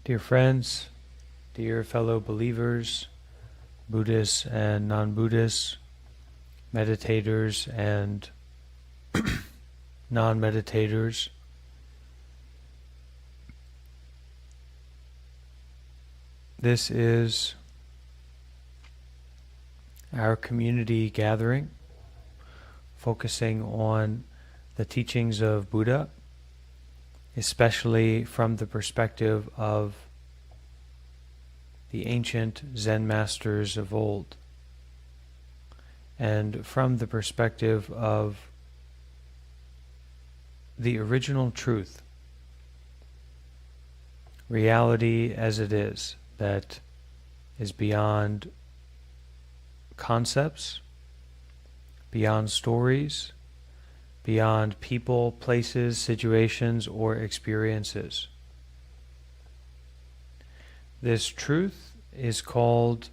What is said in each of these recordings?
Dear friends, dear fellow believers, Buddhists and non-Buddhists, meditators and non-meditators, this is our community gathering focusing on the teachings of Buddha, especially from the perspective of the ancient Zen masters of old, and from the perspective of the original truth, reality as it is, that is beyond concepts, beyond stories, beyond people, places, situations, or experiences. This truth is called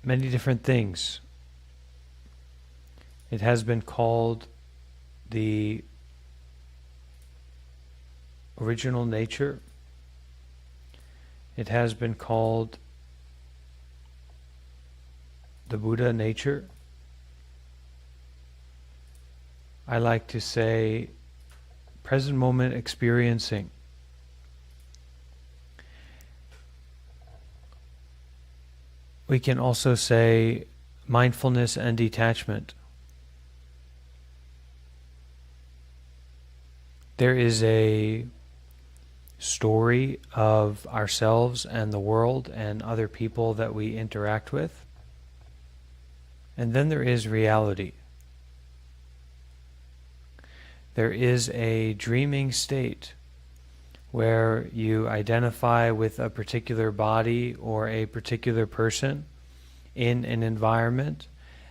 many different things. It has been called the original nature. It has been called the Buddha nature. I like to say present moment experiencing. We can also say mindfulness and detachment. There is a story of ourselves and the world and other people that we interact with. And then there is reality. There is a dreaming state where you identify with a particular body or a particular person in an environment,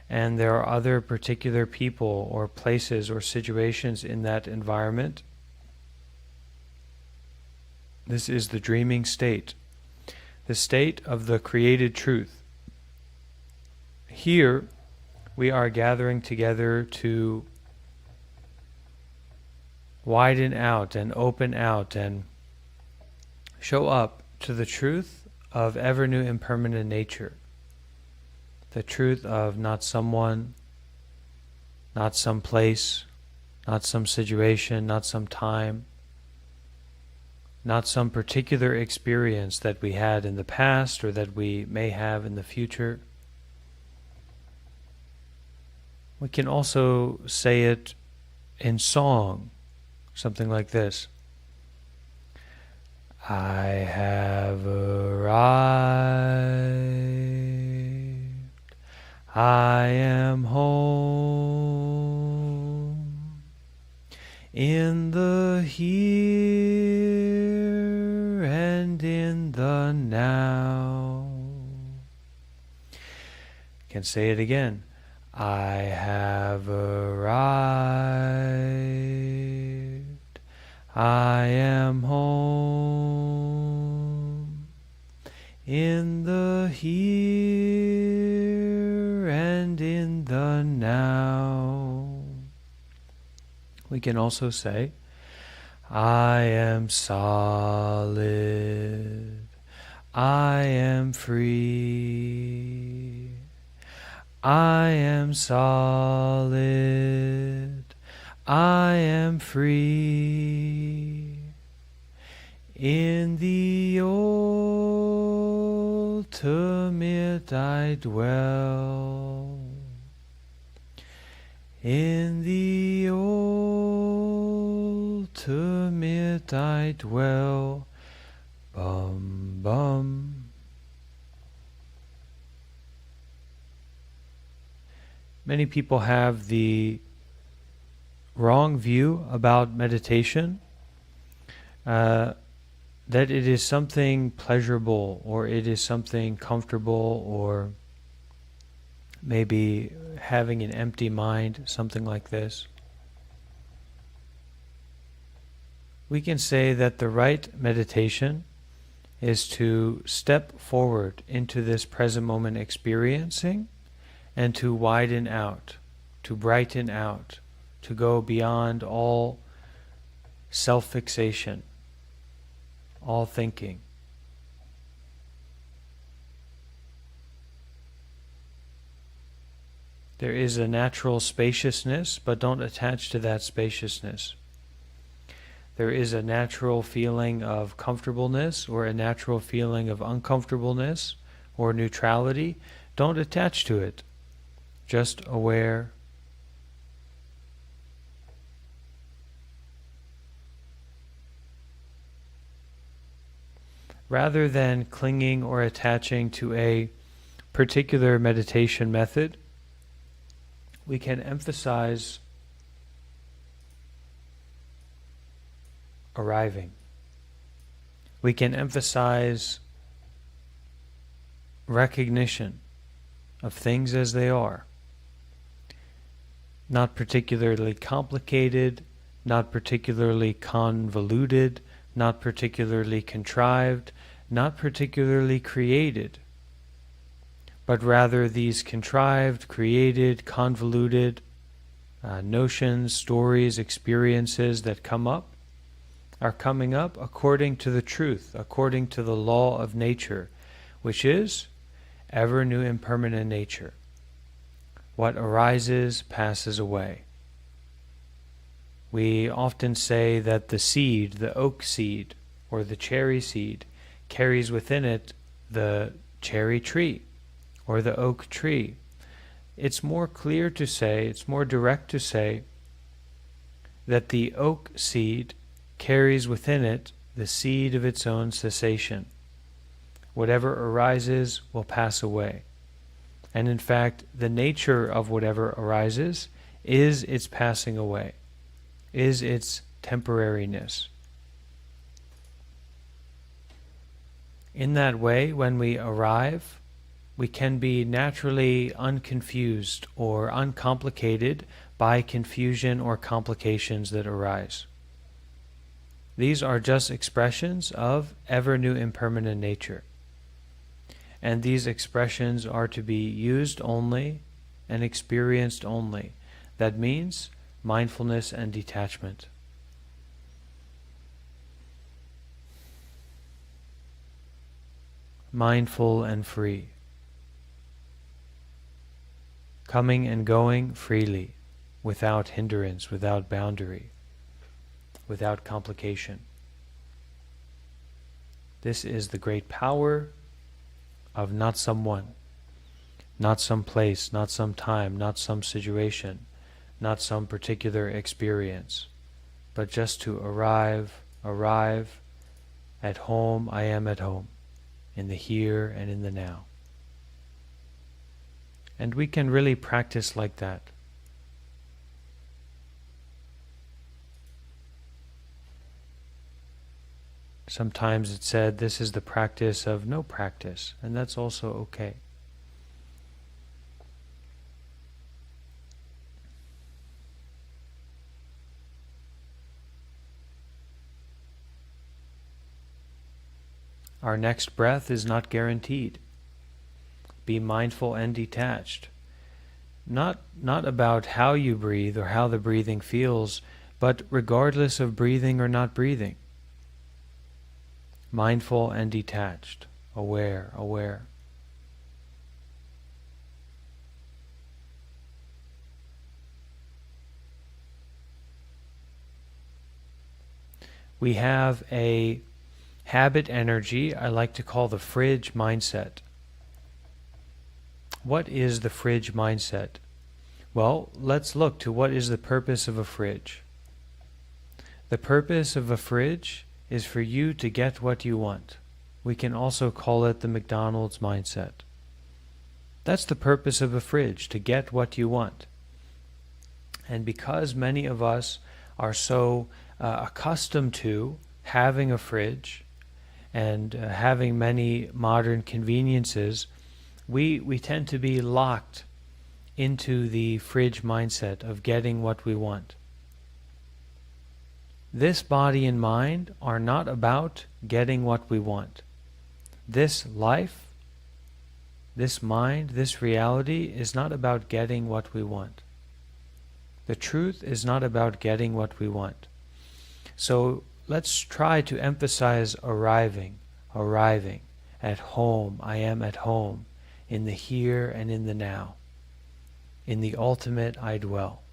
and there are other particular people or places or situations in that environment. This is the dreaming state, the state of the created truth. Here, we are gathering together to widen out and open out and show up to the truth of ever-new impermanent nature, the truth of not someone, not some place, not some situation, not some time, not some particular experience that we had in the past or that we may have in the future. We can also say it in song, something like this. I have arrived, I am home, in the here and in the now. Can say it again. I have arrived, I am home, in the here and in the now. We can also say, I am solid, I am free, I am solid, I am free, in the ultimate I dwell, in the ultimate I dwell, bum bum. Many people have the wrong view about meditation, that it is something pleasurable or it is something comfortable or maybe having an empty mind, something like this. We can say that the right meditation is to step forward into this present moment experiencing and to widen out, to brighten out, to go beyond all self-fixation, all thinking. There is a natural spaciousness, but don't attach to that spaciousness. There is a natural feeling of comfortableness or a natural feeling of uncomfortableness or neutrality. Don't attach to it. Just aware. Rather than clinging or attaching to a particular meditation method, we can emphasize arriving. We can emphasize recognition of things as they are. Not particularly complicated, not particularly convoluted, not particularly contrived, not particularly created, but rather these contrived, created, convoluted notions, stories, experiences that come up are coming up according to the truth, according to the law of nature, which is ever new impermanent nature. What arises passes away. We often say that the seed, the oak seed, or the cherry seed, carries within it the cherry tree, or the oak tree. It's more clear to say, it's more direct to say, that the oak seed carries within it the seed of its own cessation. Whatever arises will pass away. And in fact, the nature of whatever arises is its passing away, is its temporariness. In that way, when we arrive, we can be naturally unconfused or uncomplicated by confusion or complications that arise. These are just expressions of ever new impermanent nature. And these expressions are to be used only and experienced only. That means mindfulness and detachment. Mindful and free. Coming and going freely, without hindrance, without boundary, without complication. This is the great power of not someone, not some place, not some time, not some situation, not some particular experience, but just to arrive at home. I am at home, in the here and in the now. And we can really practice like that. Sometimes it's said this is the practice of no practice, and that's also okay. Our next breath is not guaranteed. Be mindful and detached. Not about how you breathe or how the breathing feels, but regardless of breathing or not breathing. Mindful and detached, aware. We have a habit energy I like to call the fridge mindset. What is the fridge mindset? Well, let's look to what is the purpose of a fridge. The purpose of a fridge is for you to get what you want. We can also call it the McDonald's mindset. That's the purpose of a fridge, to get what you want. And because many of us are so accustomed to having a fridge and having many modern conveniences, we tend to be locked into the fridge mindset of getting what we want. This body and mind are not about getting what we want. This life, this mind, this reality is not about getting what we want. The truth is not about getting what we want. So let's try to emphasize arriving, arriving. At home, I am at home, in the here and in the now. In the ultimate I dwell.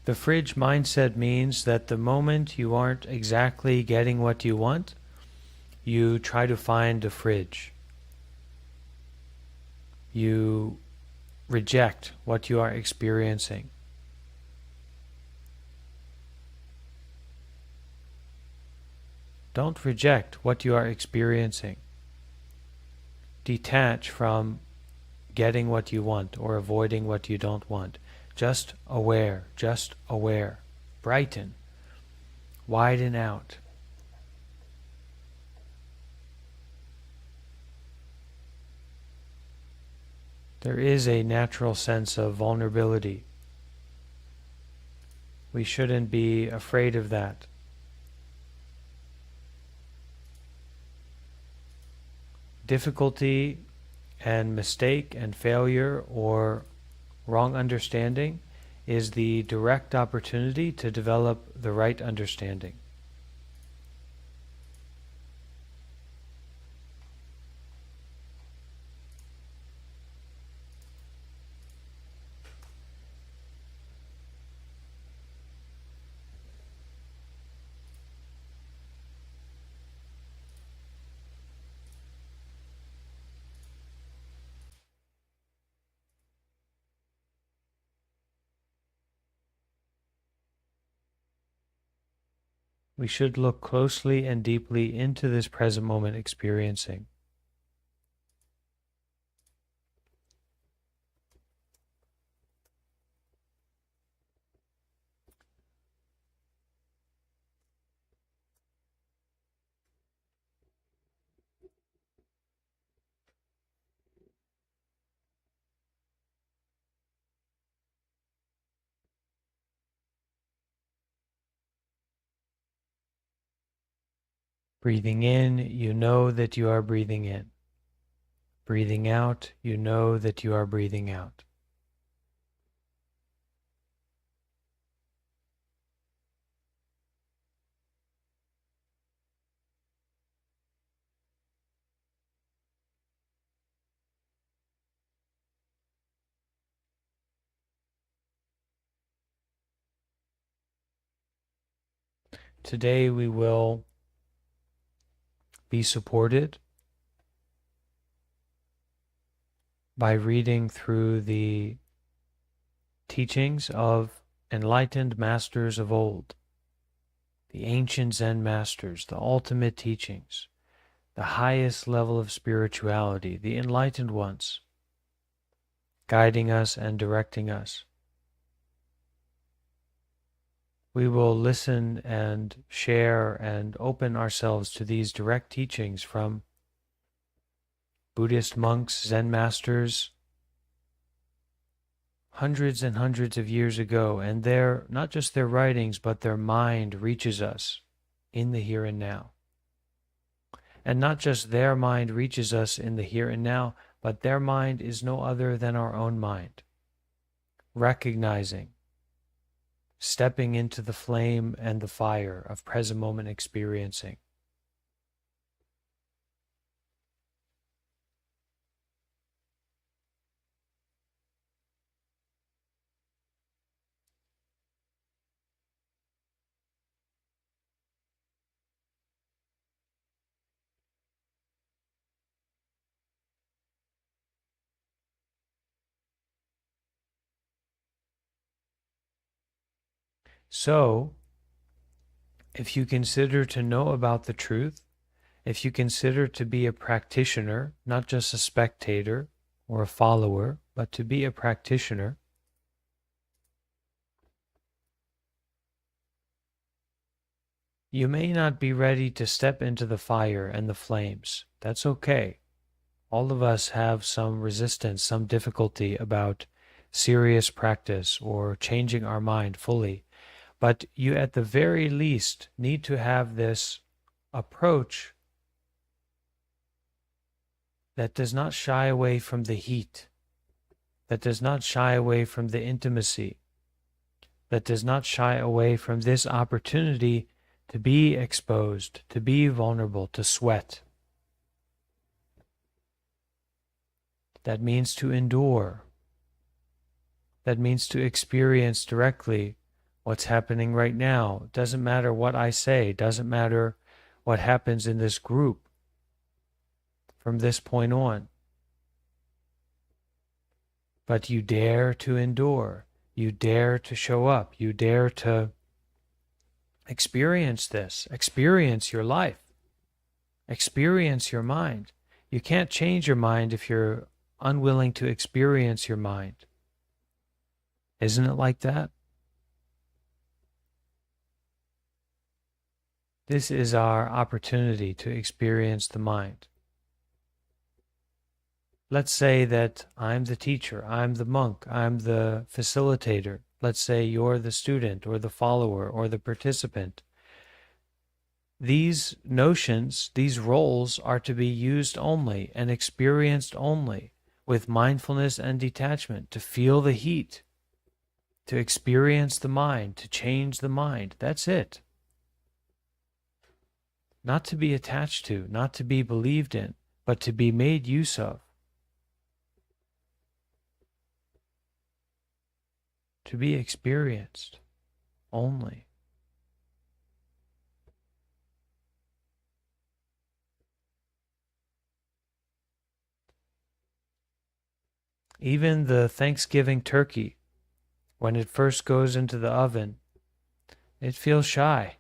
The fridge mindset means that the moment you aren't exactly getting what you want, you try to find a fridge. You reject what you are experiencing. Don't reject what you are experiencing. Detach from getting what you want or avoiding what you don't want. Just aware, just aware. Brighten, widen out. There is a natural sense of vulnerability. We shouldn't be afraid of that. Difficulty and mistake and failure or wrong understanding is the direct opportunity to develop the right understanding. We should look closely and deeply into this present moment experiencing. Breathing in, you know that you are breathing in. Breathing out, you know that you are breathing out. Today we will be supported by reading through the teachings of enlightened masters of old, the ancient Zen masters, the ultimate teachings, the highest level of spirituality, the enlightened ones, guiding us and directing us. We will listen and share and open ourselves to these direct teachings from Buddhist monks, Zen masters, hundreds and hundreds of years ago, and not just their writings, but their mind reaches us in the here and now. And not just their mind reaches us in the here and now, but their mind is no other than our own mind. Recognizing, stepping into the flame and the fire of present moment experiencing. So, if you consider to know about the truth, if you consider to be a practitioner, not just a spectator or a follower, but to be a practitioner, you may not be ready to step into the fire and the flames. That's okay. All of us have some resistance, some difficulty about serious practice or changing our mind fully. But you, at the very least, need to have this approach that does not shy away from the heat, that does not shy away from the intimacy, that does not shy away from this opportunity to be exposed, to be vulnerable, to sweat. That means to endure. That means to experience directly what's happening right now. It doesn't matter what I say, it doesn't matter what happens in this group from this point on. But you dare to endure. You dare to show up. You dare to experience this. Experience your life. Experience your mind. You can't change your mind if you're unwilling to experience your mind. Isn't it like that? This is our opportunity to experience the mind. Let's say that I'm the teacher, I'm the monk, I'm the facilitator. Let's say you're the student or the follower or the participant. These notions, these roles are to be used only and experienced only with mindfulness and detachment, to feel the heat, to experience the mind, to change the mind. That's it. Not to be attached to, not to be believed in, but to be made use of. To be experienced only. Even the Thanksgiving turkey, when it first goes into the oven, it feels shy.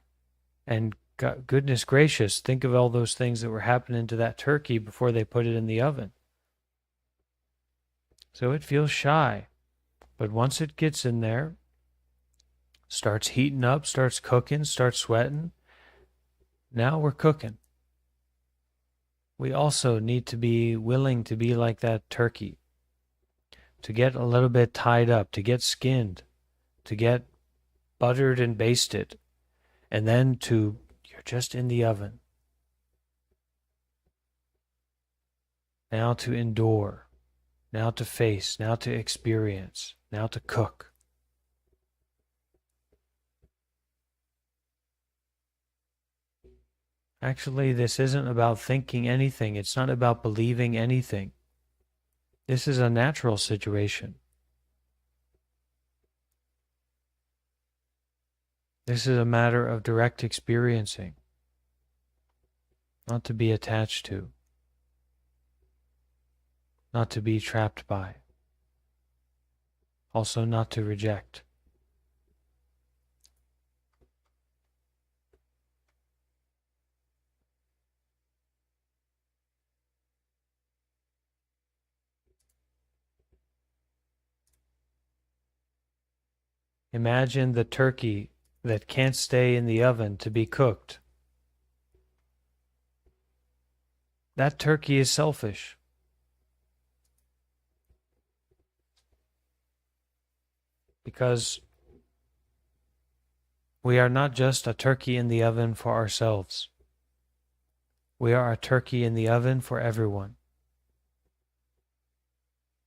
And goodness gracious, think of all those things that were happening to that turkey before they put it in the oven. So it feels shy. But once it gets in there, starts heating up, starts cooking, starts sweating, now we're cooking. We also need to be willing to be like that turkey, to get a little bit tied up, to get skinned, to get buttered and basted, and then you're just in the oven. Now to endure, now to face, now to experience, now to cook. Actually, this isn't about thinking anything. It's not about believing anything. This is a natural situation. This is a matter of direct experiencing, not to be attached to, not to be trapped by, also not to reject. Imagine the turkey that can't stay in the oven to be cooked. That turkey is selfish. Because we are not just a turkey in the oven for ourselves. We are a turkey in the oven for everyone.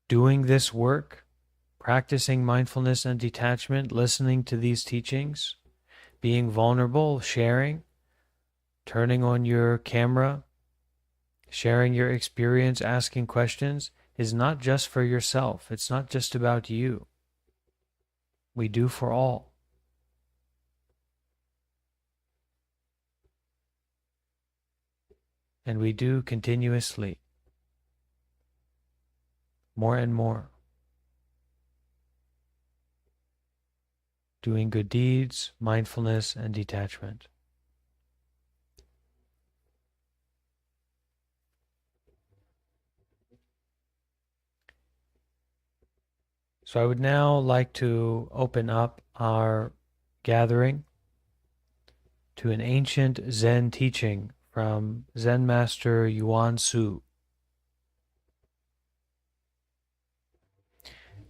Doing this work, practicing mindfulness and detachment, listening to these teachings, being vulnerable, sharing, turning on your camera, sharing your experience, asking questions, is not just for yourself. It's not just about you. We do for all. And we do continuously, more and more. Doing good deeds, mindfulness, and detachment. So I would now like to open up our gathering to an ancient Zen teaching from Zen Master Yuan Su.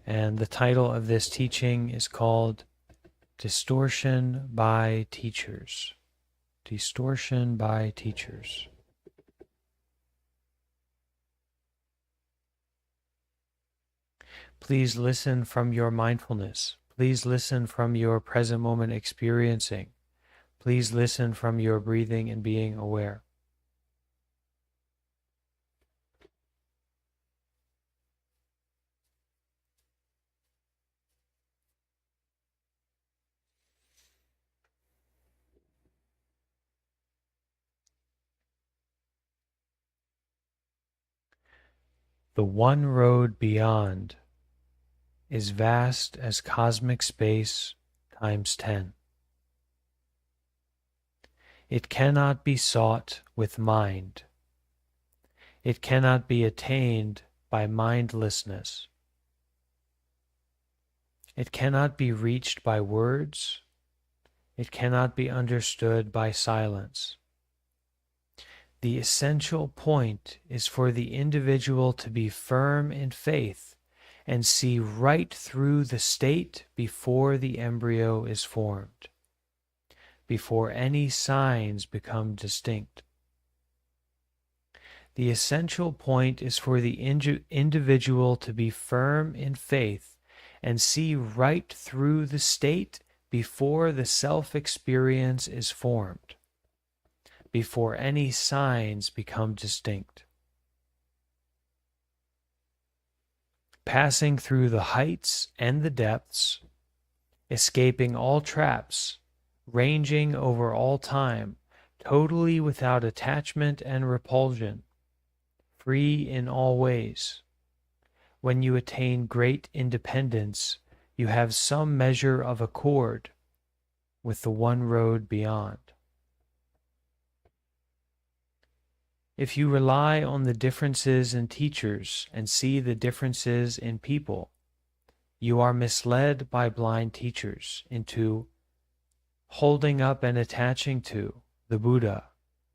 And the title of this teaching is called Distortion by Teachers. Distortion by Teachers. Please listen from your mindfulness. Please listen from your present moment experiencing. Please listen from your breathing and being aware. The one road beyond is vast as cosmic space times 10. It cannot be sought with mind. It cannot be attained by mindlessness. It cannot be reached by words. It cannot be understood by silence. The essential point is for the individual to be firm in faith and see right through the state before the embryo is formed, before any signs become distinct. The essential point is for the individual to be firm in faith and see right through the state before the self-experience is formed, before any signs become distinct. Passing through the heights and the depths, escaping all traps, ranging over all time, totally without attachment and repulsion, free in all ways. When you attain great independence, you have some measure of accord with the one road beyond. If you rely on the differences in teachers and see the differences in people, you are misled by blind teachers into holding up and attaching to the Buddha,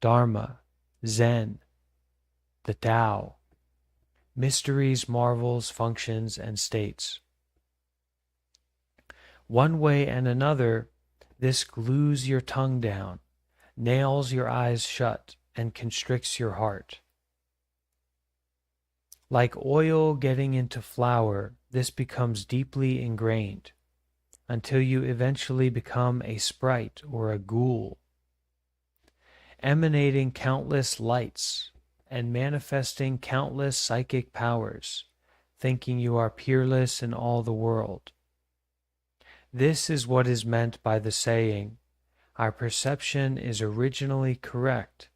Dharma, Zen, the Tao, mysteries, marvels, functions, and states. One way and another, this glues your tongue down, nails your eyes shut, and constricts your heart. Like oil getting into flour, this becomes deeply ingrained until you eventually become a sprite or a ghoul, emanating countless lights and manifesting countless psychic powers, thinking you are peerless in all the world. This is what is meant by the saying, our perception is originally correct,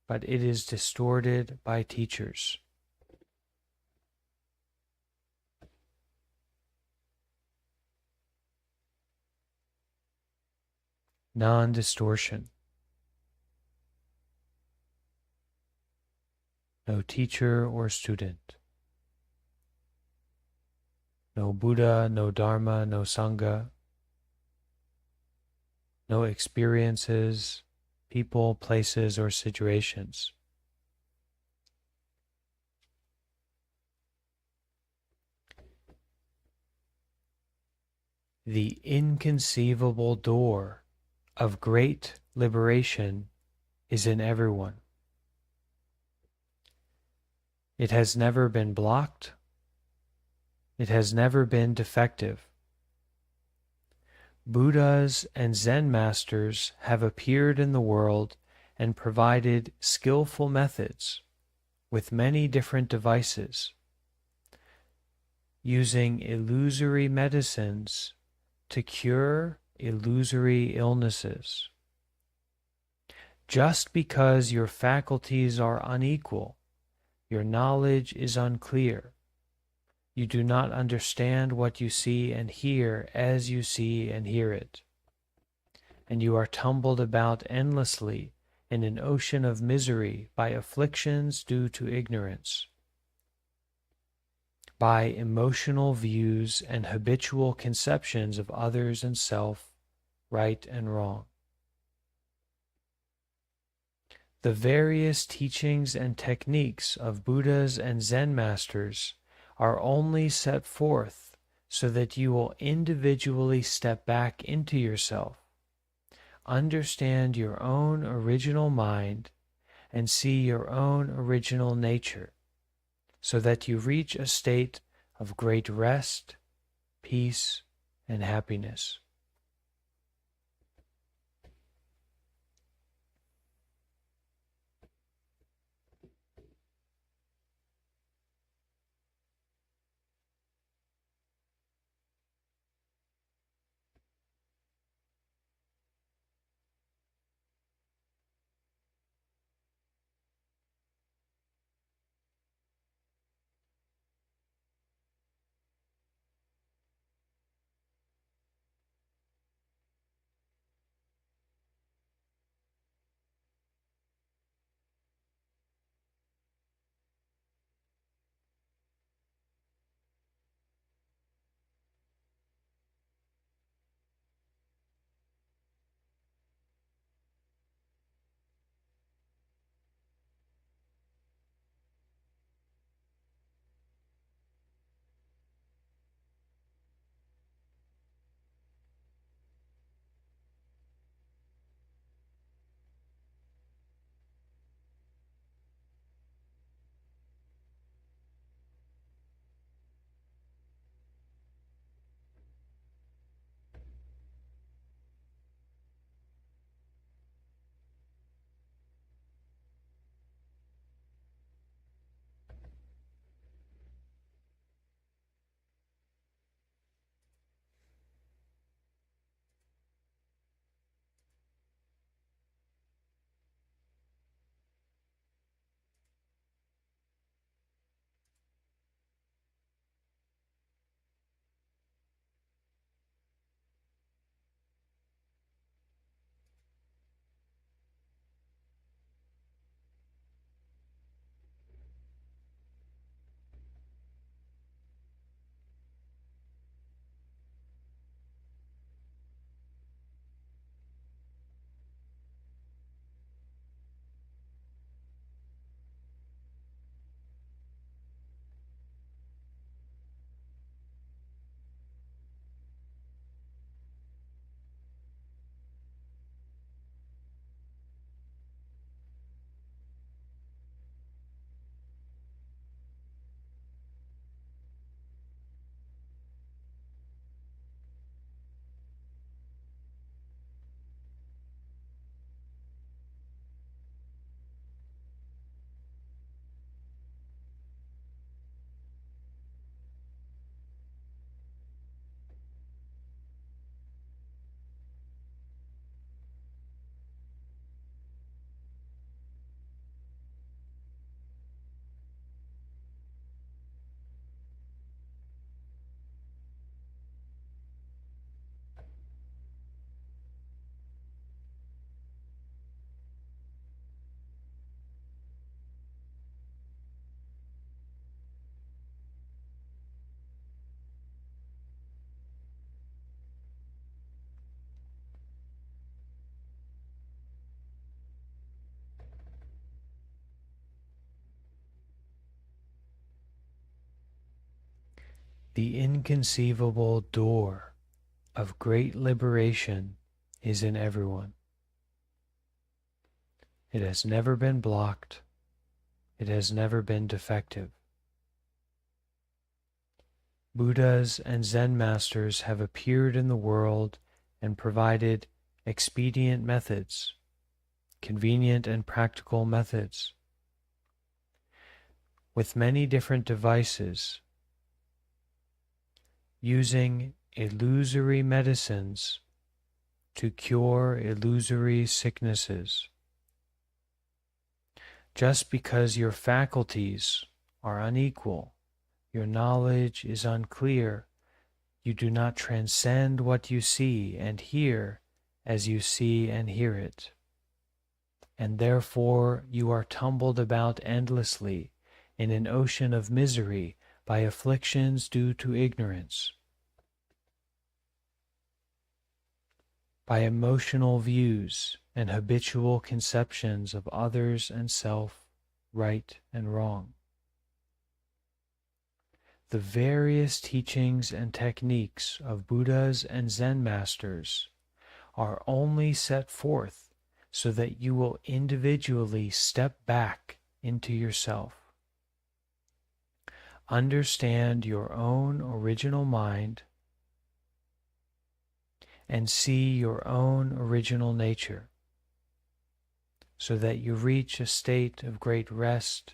but it is distorted by teachers. Non-distortion. No teacher or student. No Buddha, no Dharma, no Sangha. No experiences, people, places, or situations. The inconceivable door of great liberation is in everyone. It has never been blocked. It has never been defective. Buddhas and Zen masters have appeared in the world and provided skillful methods with many different devices, using illusory medicines to cure illusory illnesses. Just because your faculties are unequal, your knowledge is unclear, you do not understand what you see and hear as you see and hear it, and you are tumbled about endlessly in an ocean of misery by afflictions due to ignorance, by emotional views and habitual conceptions of others and self, right and wrong. The various teachings and techniques of Buddhas and Zen masters are only set forth so that you will individually step back into yourself, understand your own original mind, and see your own original nature, so that you reach a state of great rest, peace, and happiness. The inconceivable door of great liberation is in everyone. It has never been blocked. It has never been defective. Buddhas and Zen masters have appeared in the world and provided expedient methods, convenient and practical methods, with many different devices, using illusory medicines to cure illusory sicknesses. Just because your faculties are unequal, your knowledge is unclear, you do not transcend what you see and hear as you see and hear it, and therefore you are tumbled about endlessly in an ocean of misery by afflictions due to ignorance, by emotional views and habitual conceptions of others and self, right and wrong. The various teachings and techniques of Buddhas and Zen masters are only set forth so that you will individually step back into yourself. Understand your own original mind and see your own original nature, so that you reach a state of great rest,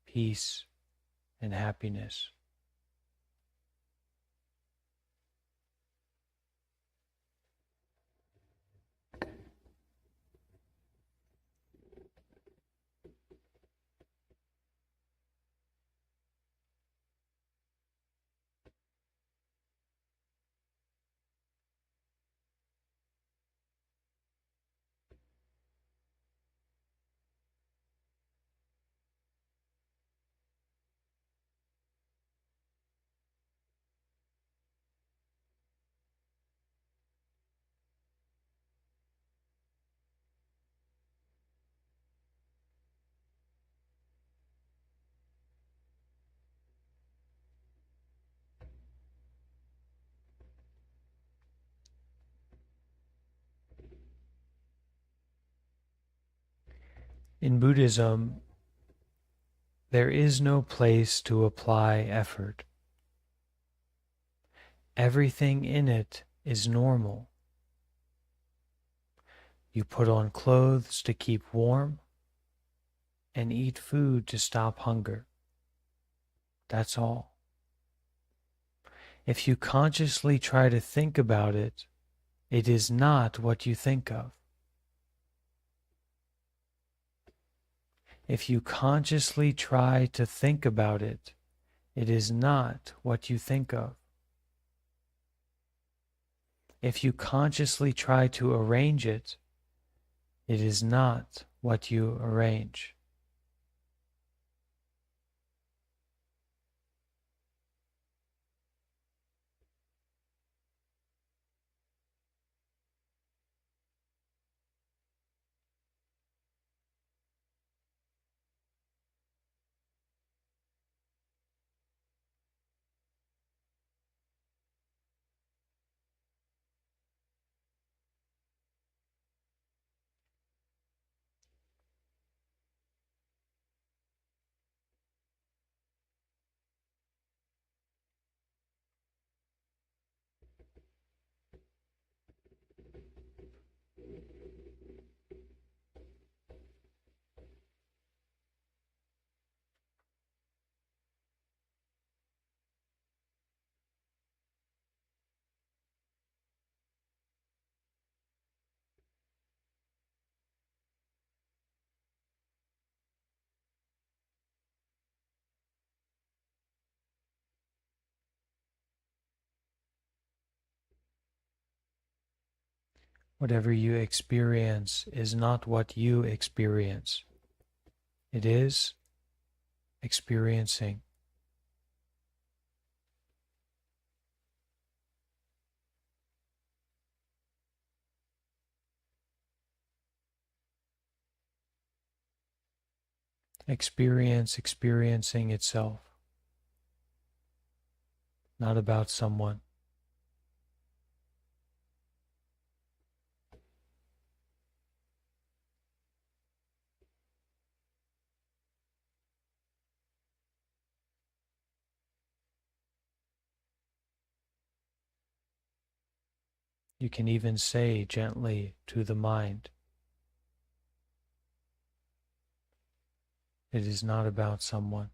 peace, and happiness. In Buddhism, there is no place to apply effort. Everything in it is normal. You put on clothes to keep warm and eat food to stop hunger. That's all. If you consciously try to think about it, it is not what you think of. If you consciously try to think about it, it is not what you think of. If you consciously try to arrange it, it is not what you arrange. Whatever you experience is not what you experience. It is experiencing. Experiencing itself, not about someone. You can even say gently to the mind, it is not about someone.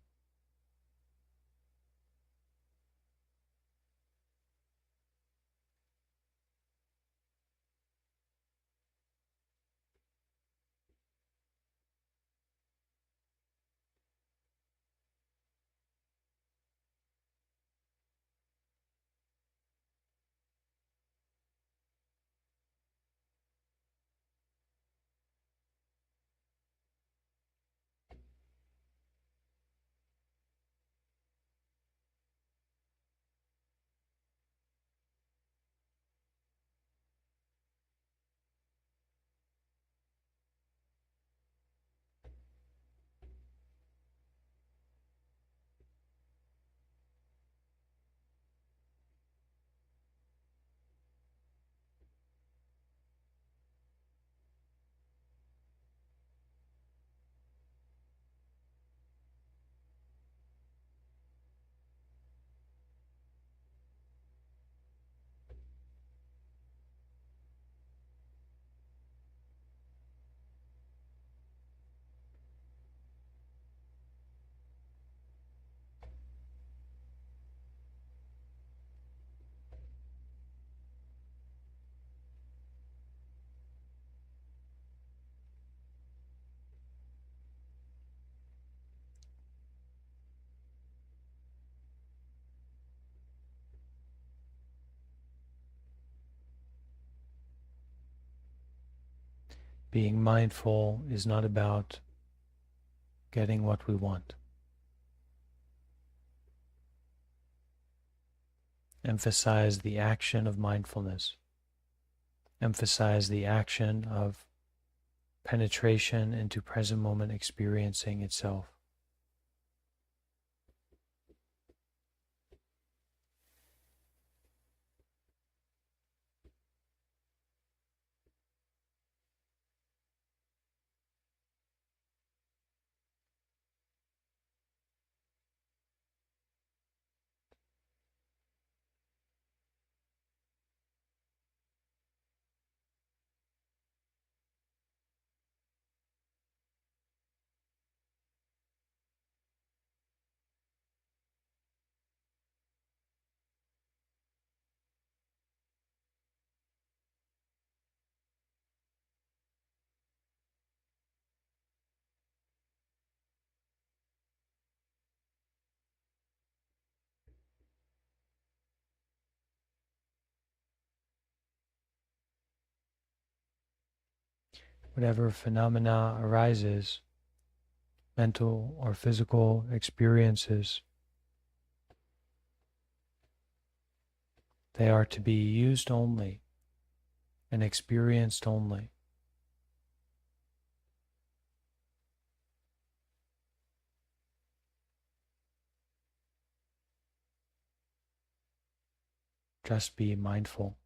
Being mindful is not about getting what we want. Emphasize the action of mindfulness. Emphasize the action of penetration into present moment experiencing itself. Whatever phenomena arises, mental or physical experiences, they are to be used only and experienced only. Just be mindful.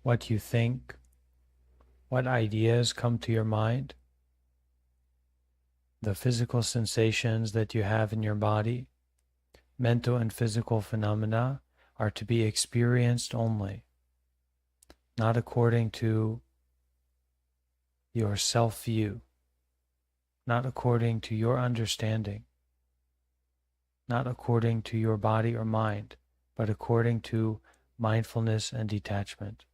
What you think, what ideas come to your mind, the physical sensations that you have in your body, mental and physical phenomena are to be experienced only, not according to your self-view, not according to your understanding, not according to your body or mind, but according to mindfulness and detachment,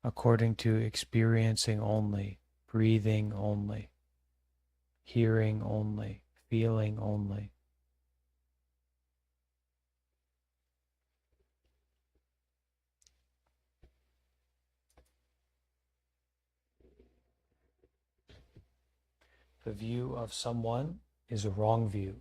according to experiencing only, breathing only, hearing only, feeling only. The view of someone is a wrong view.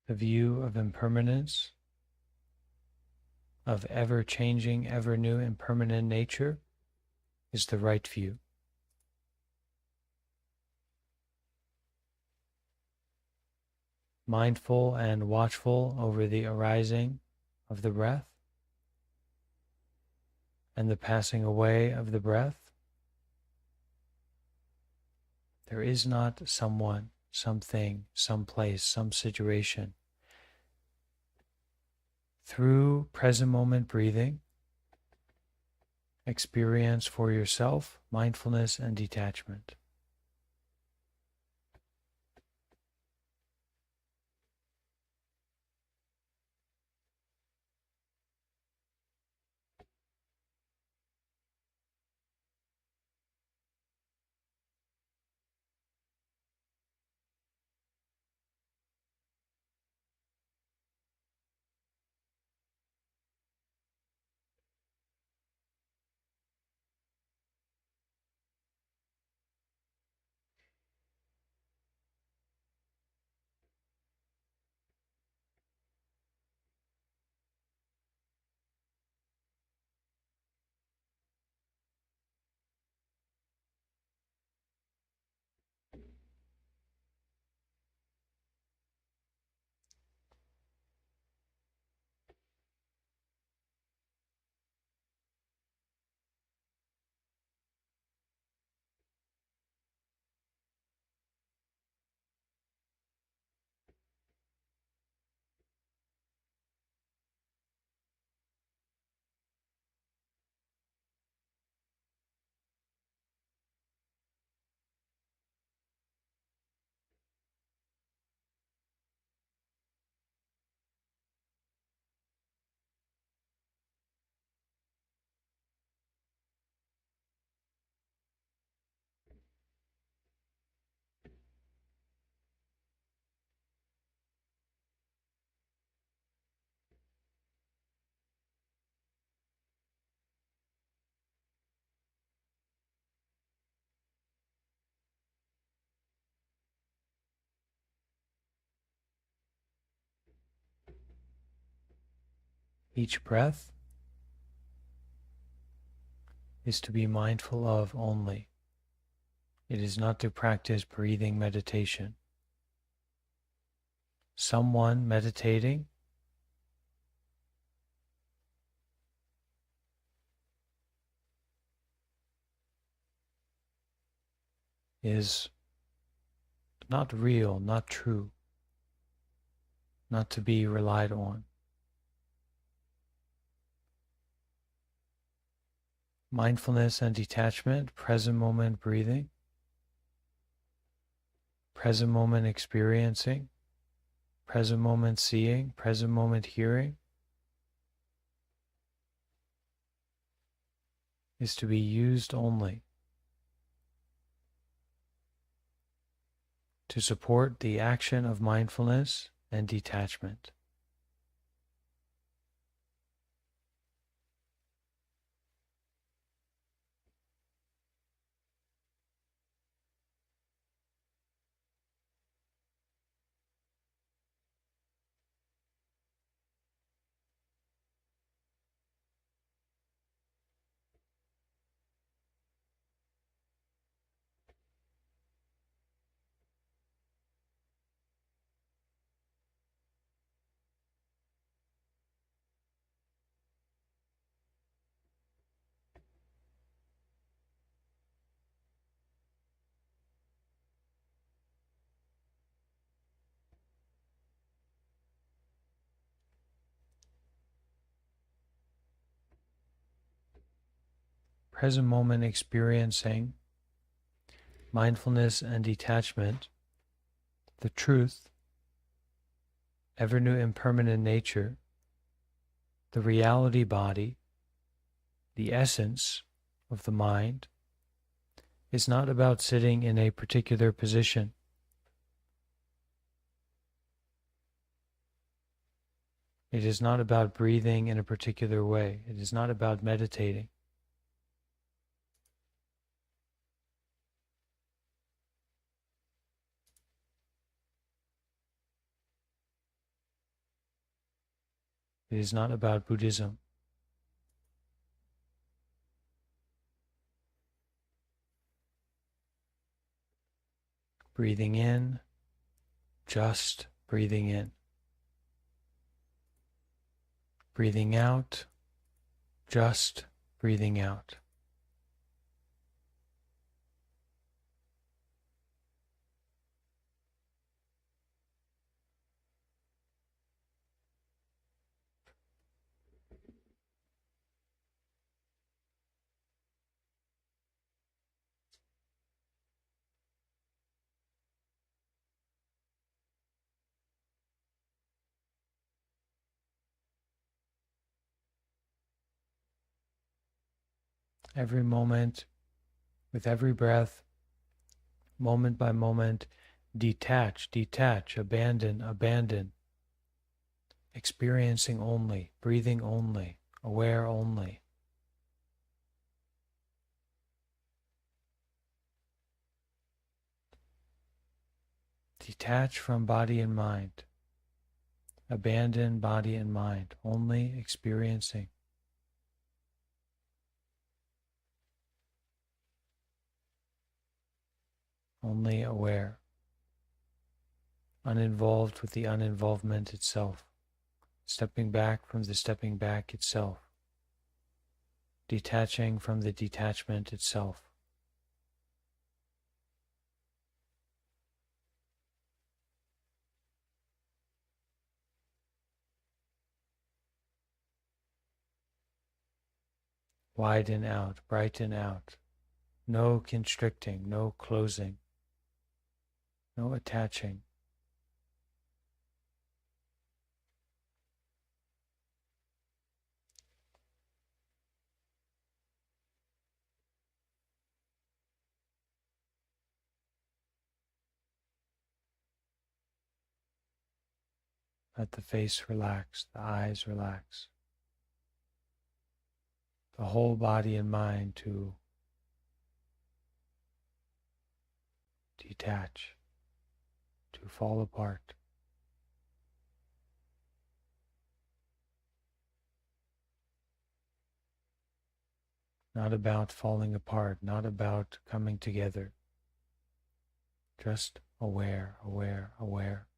The view of impermanence, of ever-changing, ever-new, impermanent nature is the right view. Mindful and watchful over the arising of the breath and the passing away of the breath. There is not someone, something, some place, some situation. Through present moment breathing, experience for yourself mindfulness and detachment. Each breath is to be mindful of only. It is not to practice breathing meditation. Someone meditating is not real, not true, not to be relied on. Mindfulness and detachment, present moment breathing, present moment experiencing, present moment seeing, present moment hearing, is to be used only to support the action of mindfulness and detachment. Present moment experiencing, mindfulness and detachment, the truth, ever new impermanent nature, the reality body, the essence of the mind, is not about sitting in a particular position. It is not about breathing in a particular way. It is not about meditating. It is not about Buddhism. Breathing in, just breathing in. Breathing out, just breathing out. Every moment, with every breath, moment by moment, detach, abandon, experiencing only, breathing only, aware only. Detach from body and mind, abandon body and mind, only experiencing. Only aware, uninvolved with the uninvolvement itself, stepping back from the stepping back itself, detaching from the detachment itself. Widen out, brighten out, no constricting, no closing, no attaching. Let the face relax, the eyes relax, the whole body and mind to detach, to fall apart. not about falling apart, not about coming together. Just aware, aware, aware.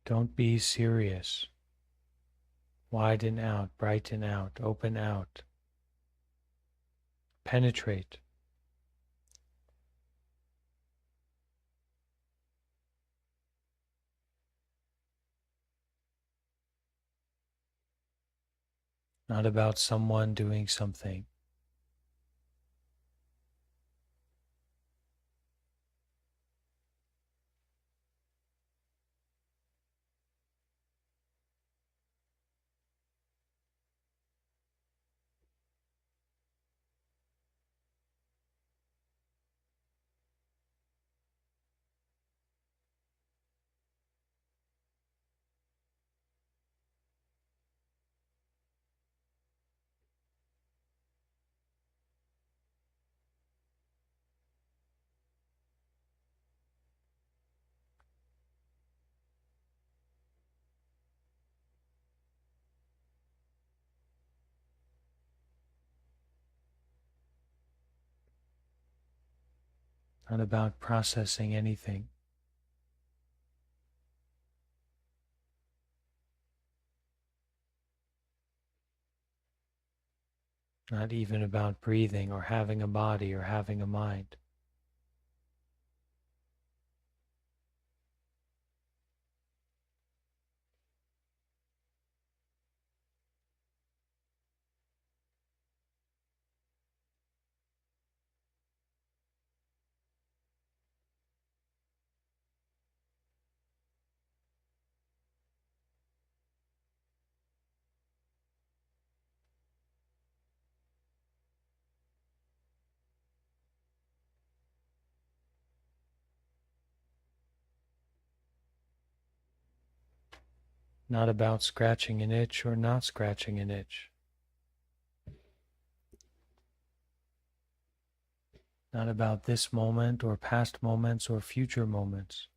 Don't be serious. Widen out, brighten out, open out. Penetrate. Not about someone doing something. Not about processing anything. Not even about breathing or having a body or having a mind. Not about scratching an itch or not scratching an itch. Not about this moment or past moments or future moments.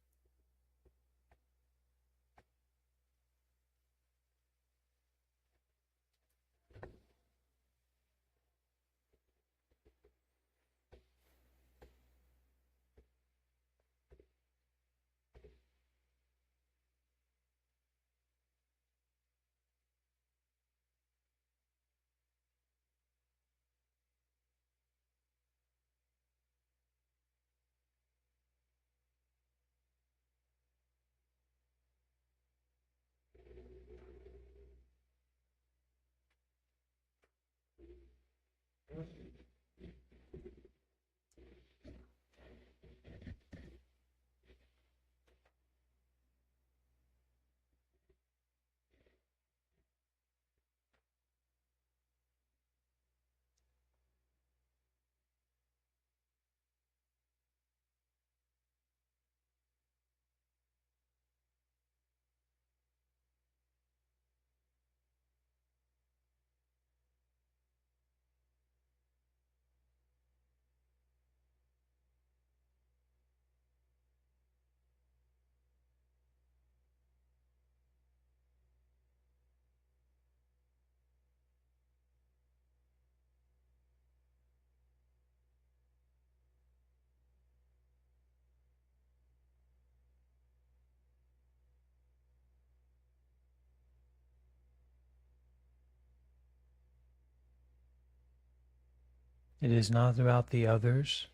It is not about the others.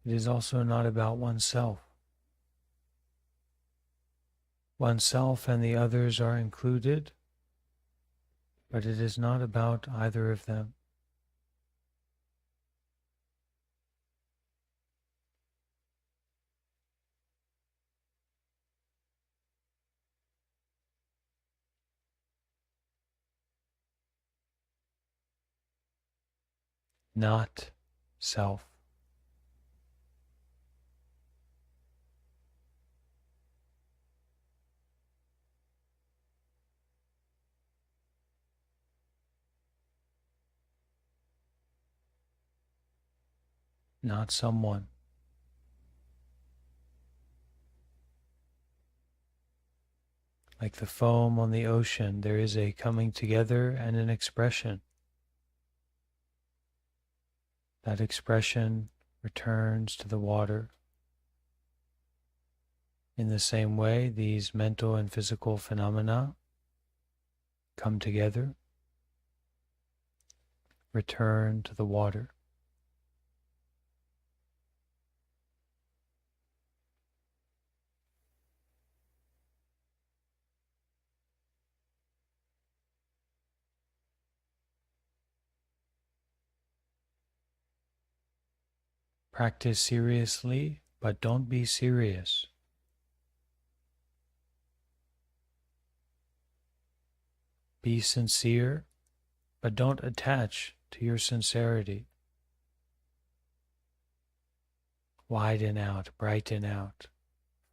It is also not about oneself. Oneself and the others are included, but it is not about either of them. Not self. Not someone. Like the foam on the ocean, there is a coming together and an expression. That expression returns to the water. In the same way, these mental and physical phenomena come together, return to the water. Practice seriously, but don't be serious. Be sincere, but don't attach to your sincerity. Widen out, brighten out,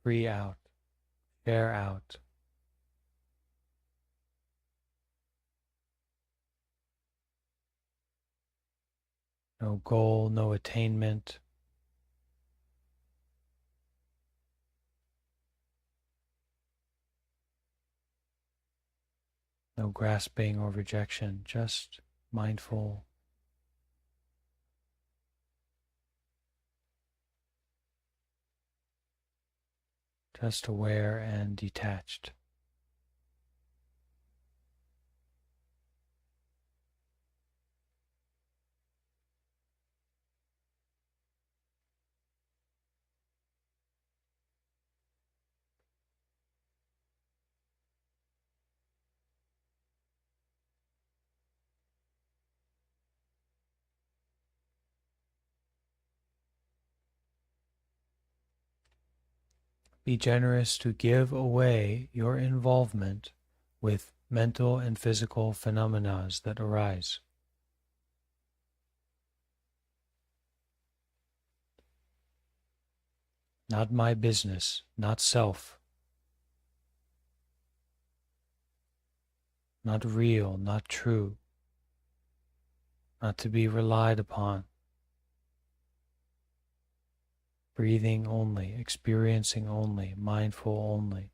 free out, share out. No goal, no attainment. No grasping or rejection, just mindful. Just aware and detached. Be generous to give away your involvement with mental and physical phenomena that arise. Not my business, not self, not real, not true, not to be relied upon. Breathing only, experiencing only, mindful only.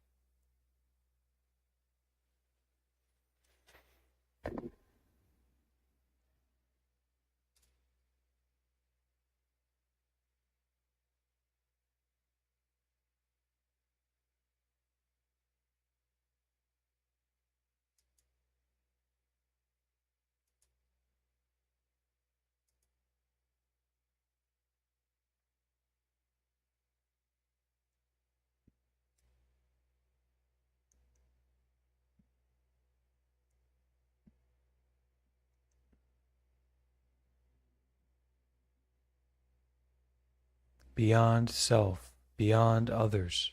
Beyond self, beyond others,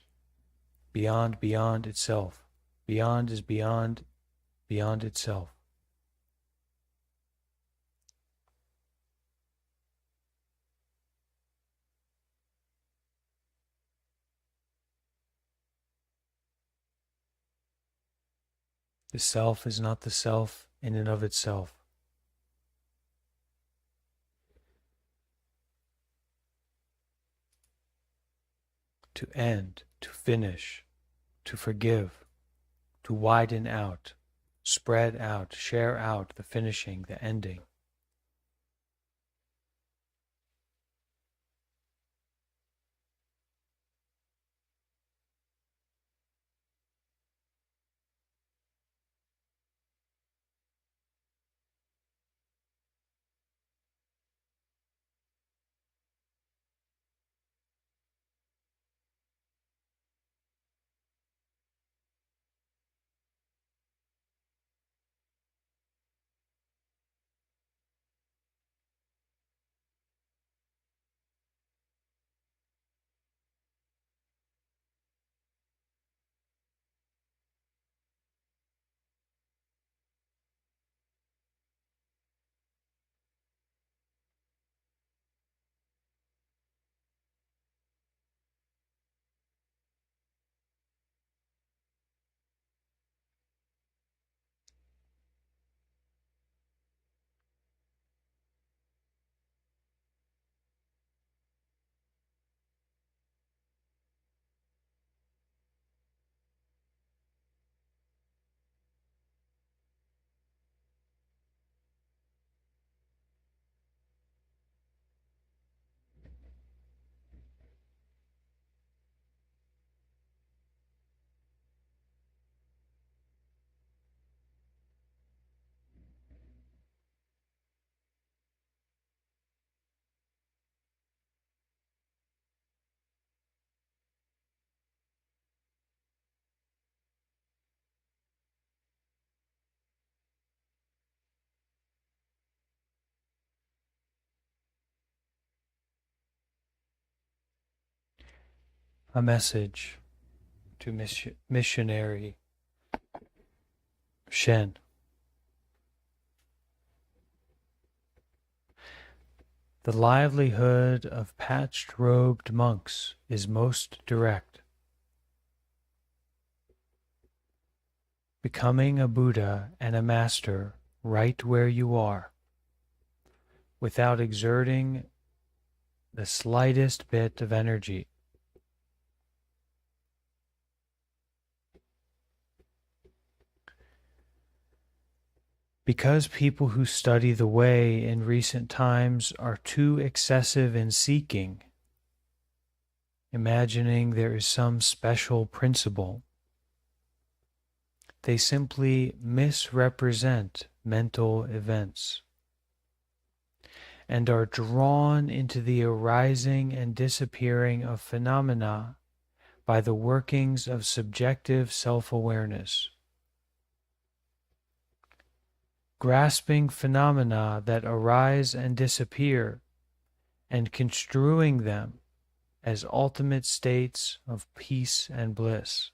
beyond itself. Beyond is beyond itself. The self is not the self in and of itself. To end, to finish, to forgive, to widen out, spread out, share out the finishing, the ending. a message to missionary Shen. The livelihood of patched-robed monks is most direct. Becoming a Buddha and a master right where you are, without exerting the slightest bit of energy. Because people who study the way in recent times are too excessive in seeking, imagining there is some special principle, they simply misrepresent mental events and are drawn into the arising and disappearing of phenomena by the workings of subjective self-awareness. Grasping phenomena that arise and disappear and construing them as ultimate states of peace and bliss.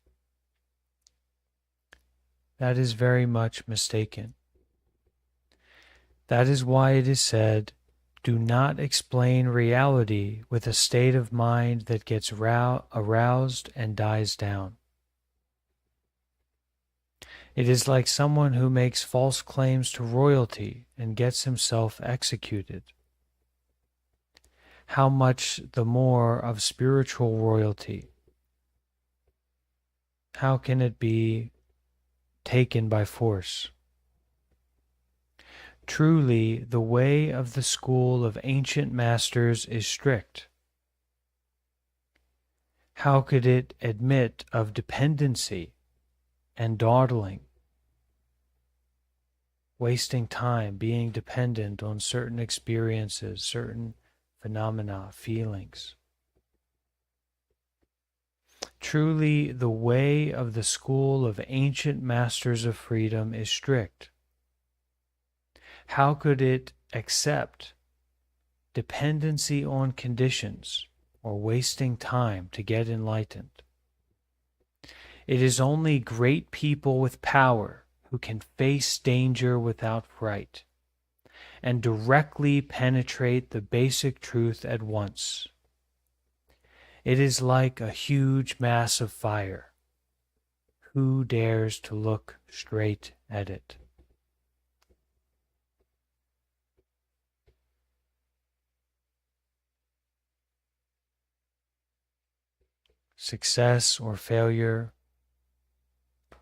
That is very much mistaken. That is why it is said, do not explain reality with a state of mind that gets aroused and dies down. It is like someone who makes false claims to royalty and gets himself executed. How much the more of spiritual royalty? How can it be taken by force? Truly, the way of the school of ancient masters is strict. How could it admit of dependency and dawdling, wasting time, being dependent on certain experiences, certain phenomena, feelings? Truly, the way of the school of ancient masters of freedom is strict. How could it accept dependency on conditions or wasting time to get enlightened? It is only great people with power who can face danger without fright and directly penetrate the basic truth at once. It is like a huge mass of fire. Who dares to look straight at it? Success or failure,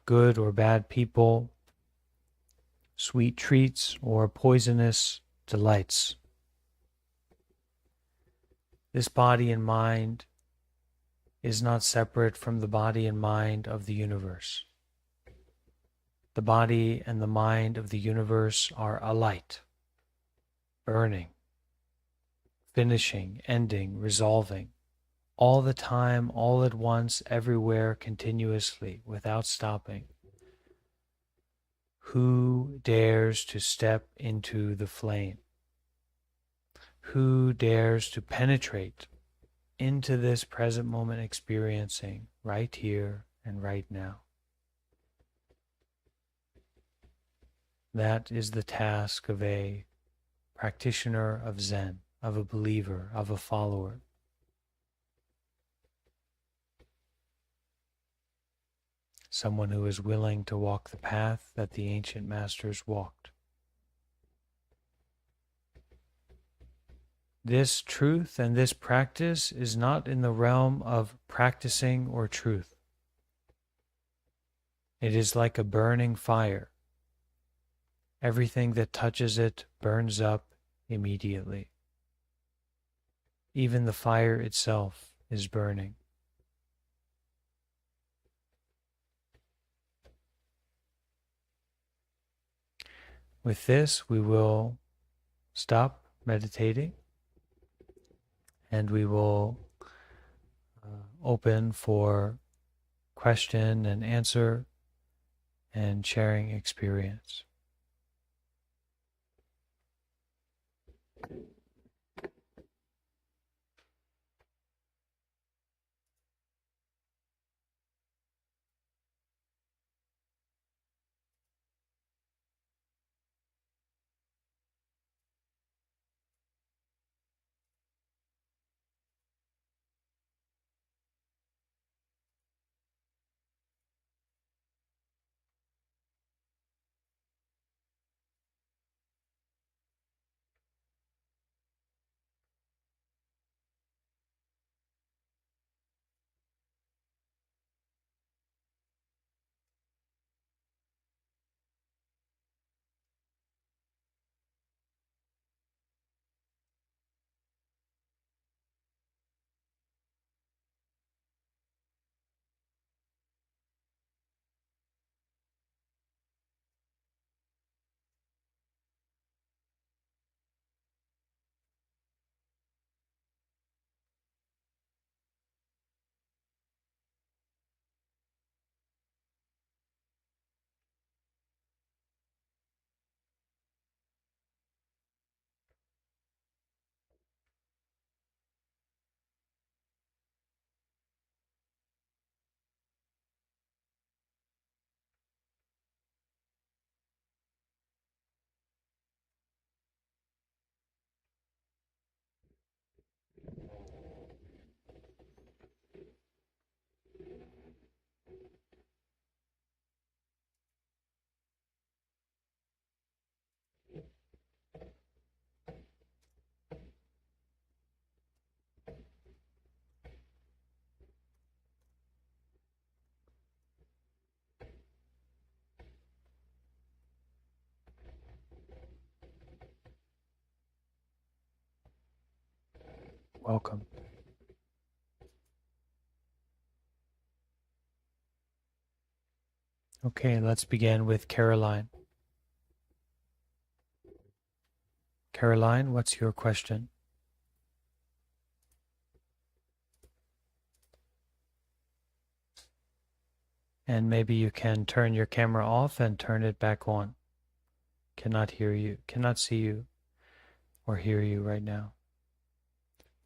good or bad people, sweet treats or poisonous delights. This body and mind is not separate from the body and mind of the universe. The body and the mind of the universe are alight, burning, finishing, ending, resolving, all the time, all at once, everywhere, continuously, without stopping. Who dares to step into the flame? Who dares to penetrate into this present moment experiencing right here and right now? That is the task of a practitioner of Zen, of a believer, of a follower. Someone who is willing to walk the path that the ancient masters walked. This truth and this practice is not in the realm of practicing or truth. It is like a burning fire. Everything that touches it burns up immediately. Even the fire itself is burning. With this, we will stop meditating and we will open for question and answer and sharing experience. Okay. Welcome. Okay, let's begin with Caroline. Caroline, what's your question? And maybe you can turn your camera off and turn it back on. Cannot hear you, cannot see you or hear you right now.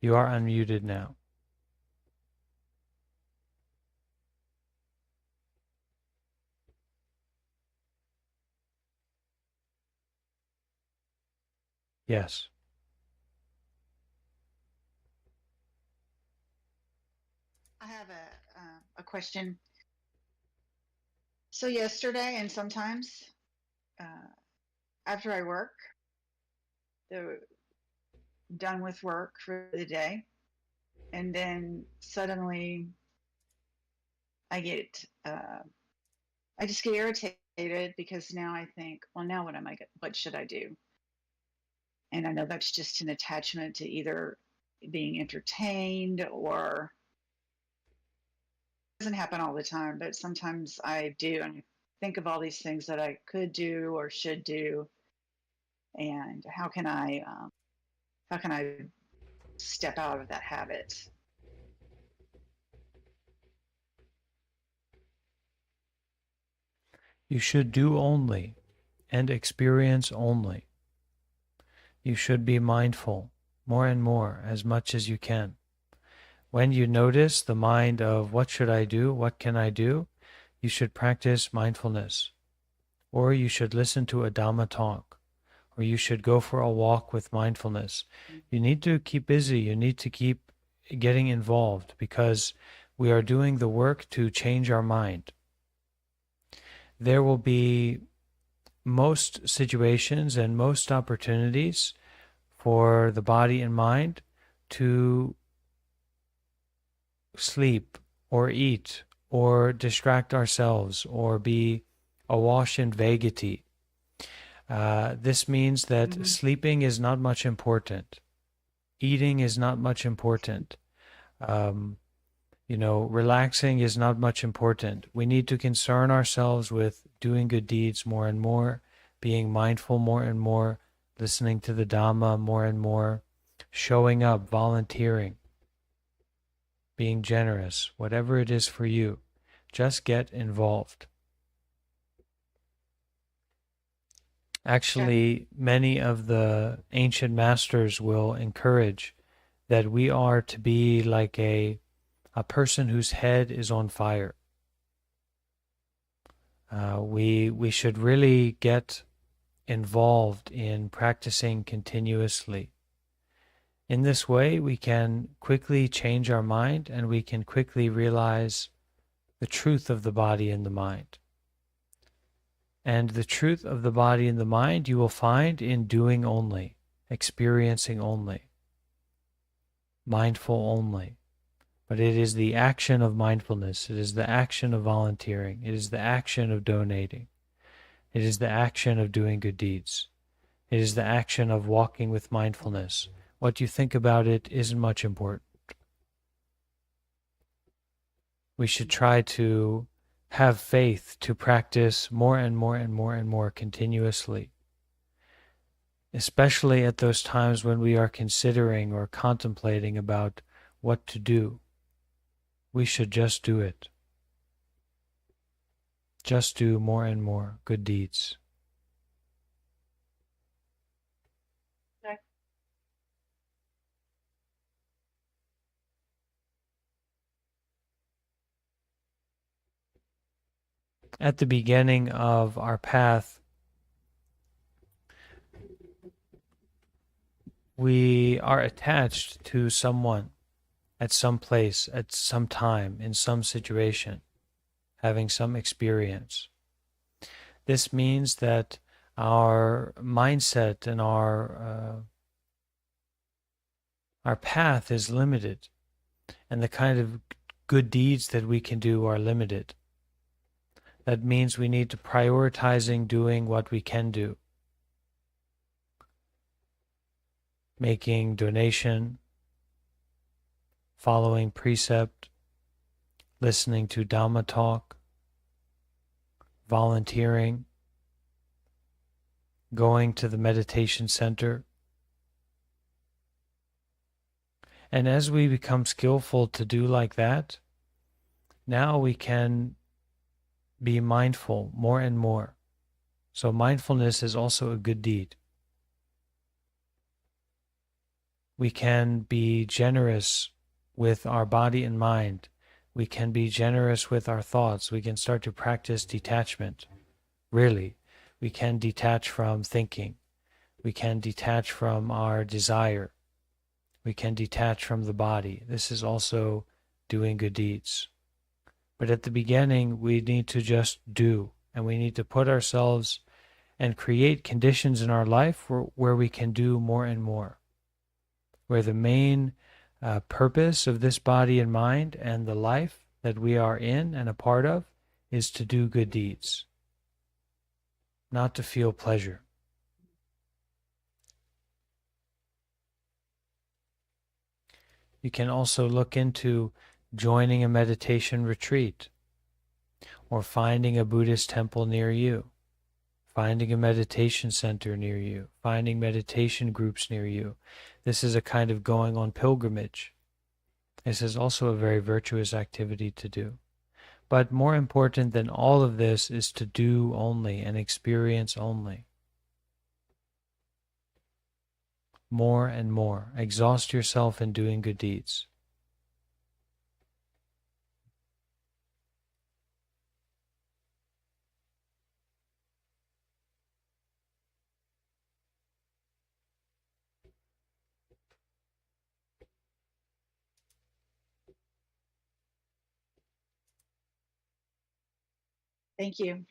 You are unmuted now. Yes. I have a question. So yesterday and sometimes after I work, the done with work for the day, and then suddenly I get I just get irritated because now I think, well, now what should I do? And I know that's just an attachment to either being entertained or it doesn't happen all the time, but sometimes I do, and I think of all these things that I could do or should do, and how can I step out of that habit? You should do only and experience only. You should be mindful more and more as much as you can. When you notice the mind of what should I do, what can I do, you should practice mindfulness. Or you should listen to a Dhamma talk. Or you should go for a walk with mindfulness. You need to keep busy. You need to keep getting involved because we are doing the work to change our mind. There will be most situations and most opportunities for the body and mind to sleep or eat or distract ourselves or be awash in vagity. This means that sleeping is not much important. Eating is not much important. Relaxing is not much important. We need to concern ourselves with doing good deeds more and more, being mindful more and more, listening to the Dhamma more and more, showing up, volunteering, being generous, whatever it is for you. Just get involved. Actually, many of the ancient masters will encourage that we are to be like a person whose head is on fire. We should really get involved in practicing continuously. In this way, we can quickly change our mind and we can quickly realize the truth of the body and the mind. And the truth of the body and the mind you will find in doing only, experiencing only, mindful only. But it is the action of mindfulness. It is the action of volunteering. It is the action of donating. It is the action of doing good deeds. It is the action of walking with mindfulness. What you think about it isn't much important. We should try to have faith to practice more and more and more and more continuously, especially at those times when we are considering or contemplating about what to do. We should just do it. Just do more and more good deeds. Okay. At the beginning of our path, we are attached to someone at some place, at some time, in some situation, having some experience. This means that our mindset and our path is limited, and the kind of good deeds that we can do are limited. That means we need to prioritizing doing what we can do, making donation, following precept, listening to Dhamma talk, volunteering, going to the meditation center. And as we become skillful to do like that, now we can be mindful more and more. So mindfulness is also a good deed. We can be generous with our body and mind. We can be generous with our thoughts. We can start to practice detachment. Really, we can detach from thinking. We can detach from our desire. We can detach from the body. This is also doing good deeds. But at the beginning, we need to just do, and we need to put ourselves and create conditions in our life where we can do more and more, where the main purpose of this body and mind and the life that we are in and a part of is to do good deeds, not to feel pleasure. You can also look into joining a meditation retreat or finding a Buddhist temple near you, finding a meditation center near you, finding meditation groups near you. This is a kind of going on pilgrimage. This is also a very virtuous activity to do. But more important than all of this is to do only and experience only. More and more. Exhaust yourself in doing good deeds. Thank you.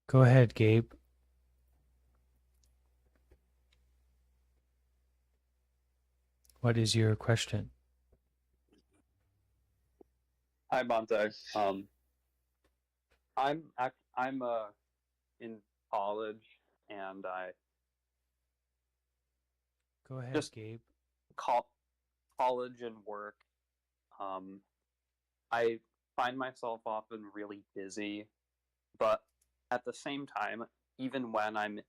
Go ahead, Gabe. What is your question? Hi, Bante. I'm in college, and I Go ahead, just Gabe. college and work. Um, I find myself often really busy, but at the same time, even when I'm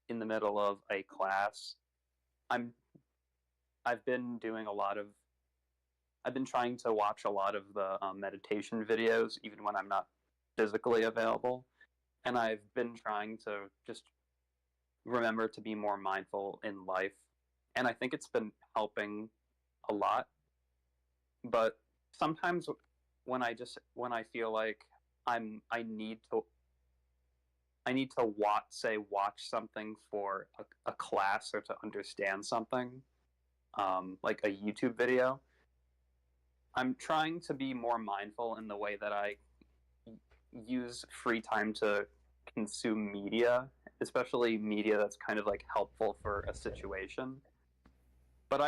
in the middle of a class, I'm I've been doing a lot of I've been trying to watch a lot of the meditation videos, even when I'm not physically available, and I've been trying to just remember to be more mindful in life. And I think it's been helping a lot. But sometimes when I feel like I'm I need to watch something for a class or to understand something, like a YouTube video. I'm trying to be more mindful in the way that I use free time to consume media, especially media that's kind of like helpful for a situation. But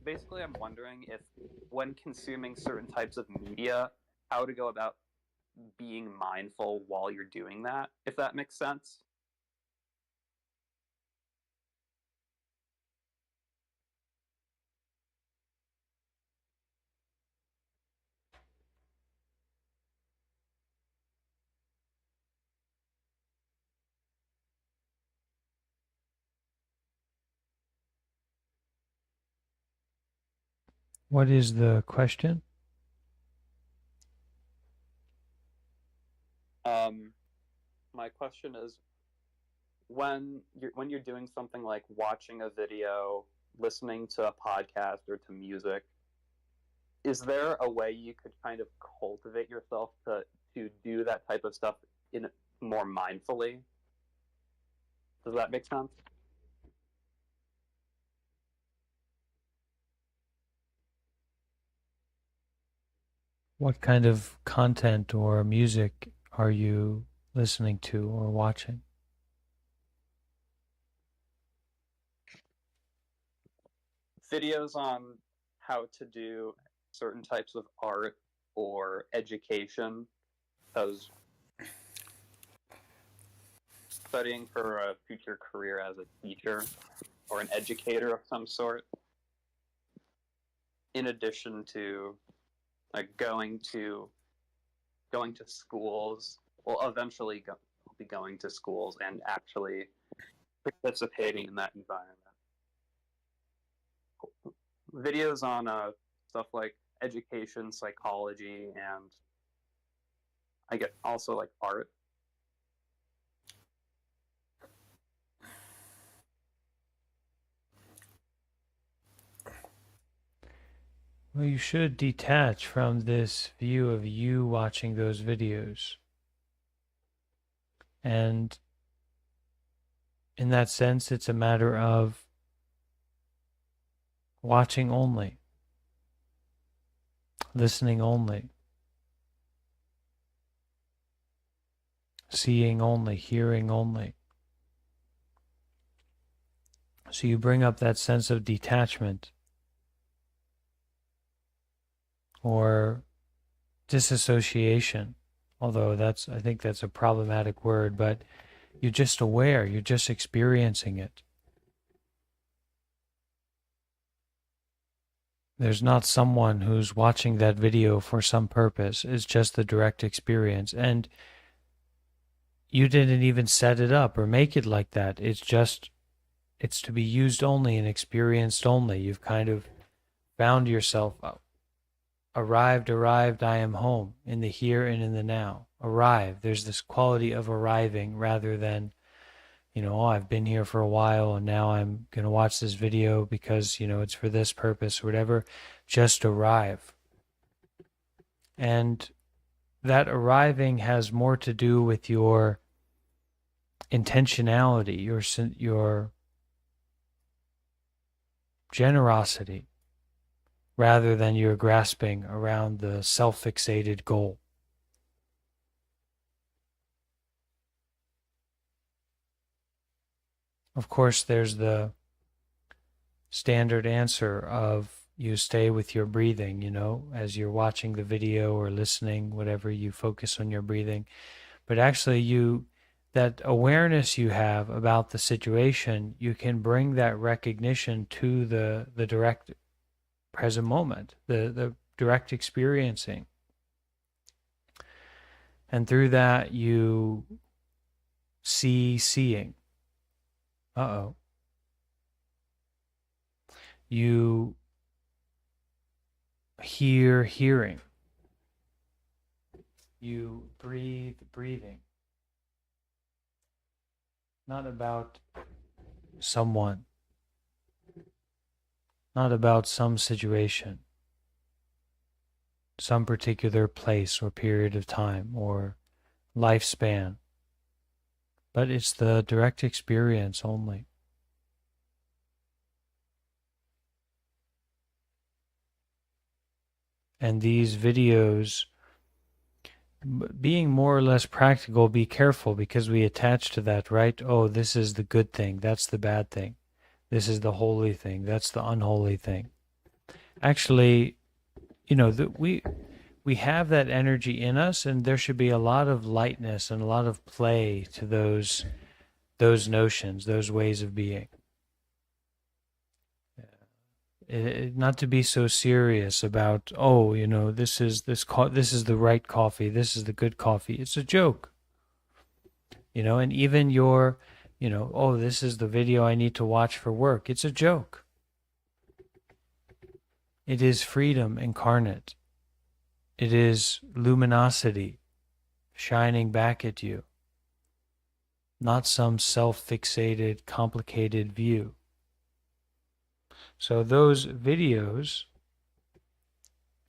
basically I'm wondering if when consuming certain types of media, how to go about being mindful while you're doing that, if that makes sense. What is the question? Um, my question question is, when you're doing something like watching a video, listening to a podcast or to music, is there a way you could kind of cultivate yourself to do that type of stuff in more mindfully? Does that make sense? What kind of content or music are you listening to or watching? Videos on how to do certain types of art or education, because studying for a future career as a teacher or an educator of some sort, in addition to like going to schools, well, eventually be going to schools and actually participating in that environment. Videos on stuff like education, psychology, and I get also like art. Well, you should detach from this view of you watching those videos. And in that sense, it's a matter of watching only, listening only, seeing only, hearing only. So you bring up that sense of detachment or disassociation, although I think that's a problematic word, but you're just aware, you're just experiencing it. There's not someone who's watching that video for some purpose. It's just the direct experience. And you didn't even set it up or make it like that. It's to be used only and experienced only. You've kind of found yourself arrived, I am home, in the here and in the now. Arrive. There's this quality of arriving rather than, oh, I've been here for a while and now I'm going to watch this video because, it's for this purpose or whatever. Just arrive. And that arriving has more to do with your intentionality, your generosity, rather than your grasping around the self-fixated goal. Of course, there's the standard answer of you stay with your breathing, as you're watching the video or listening, whatever, you focus on your breathing. But actually that awareness you have about the situation, you can bring that recognition to the direct present moment, the direct experiencing. And through that you seeing. You hearing. You breathing. Not about someone. Not about some situation. Some particular place or period of time or lifespan. But it's the direct experience only. And these videos, being more or less practical, be careful because we attach to that, right? Oh, this is the good thing. That's the bad thing. This is the holy thing. That's the unholy thing. Actually, we have that energy in us, and there should be a lot of lightness and a lot of play to those notions, those ways of being. Not to be so serious about, this is the right coffee, this is the good coffee. It's a joke, and even your, this is the video I need to watch for work. It's a joke. It is freedom incarnate. It is luminosity shining back at you. not some self-fixated, complicated view. So those videos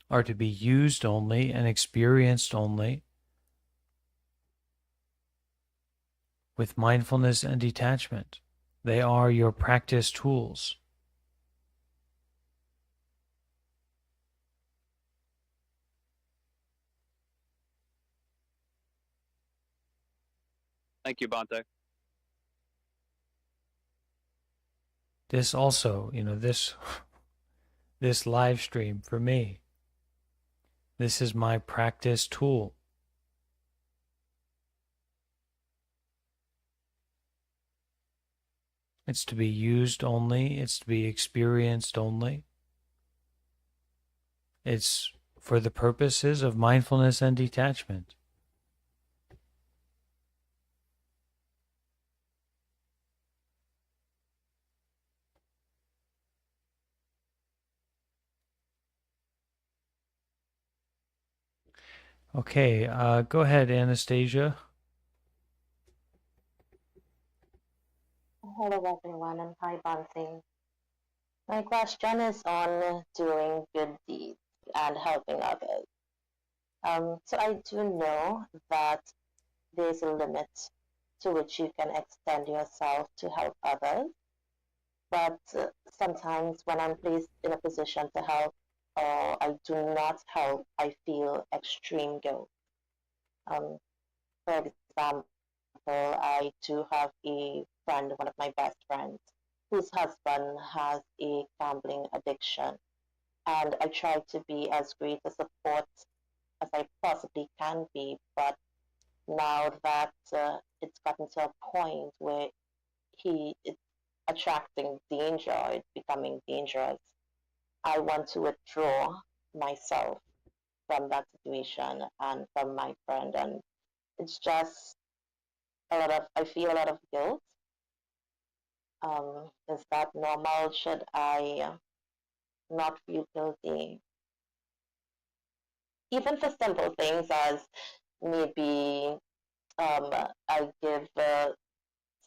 are to be used only and experienced only with mindfulness and detachment. They are your practice tools. Thank you, Bante. This also, this live stream for me, this is my practice tool. It's to be used only. It's to be experienced only. It's for the purposes of mindfulness and detachment. Okay, go ahead, Anastasia. Hello everyone and hi Bansi. My question is on doing good deeds and helping others. So I do know that there's a limit to which you can extend yourself to help others, but sometimes when I'm placed in a position to help or I do not help, I feel extreme guilt. Um, for example, I do have a friend, one of my best friends, whose husband has a gambling addiction. And I try to be as great a support as I possibly can be. But now that it's gotten to a point where it's attracting danger, it's becoming dangerous, I want to withdraw myself from that situation and from my friend. And it's just I feel a lot of guilt. Is that normal? Should I not feel guilty? Even for simple things as maybe I give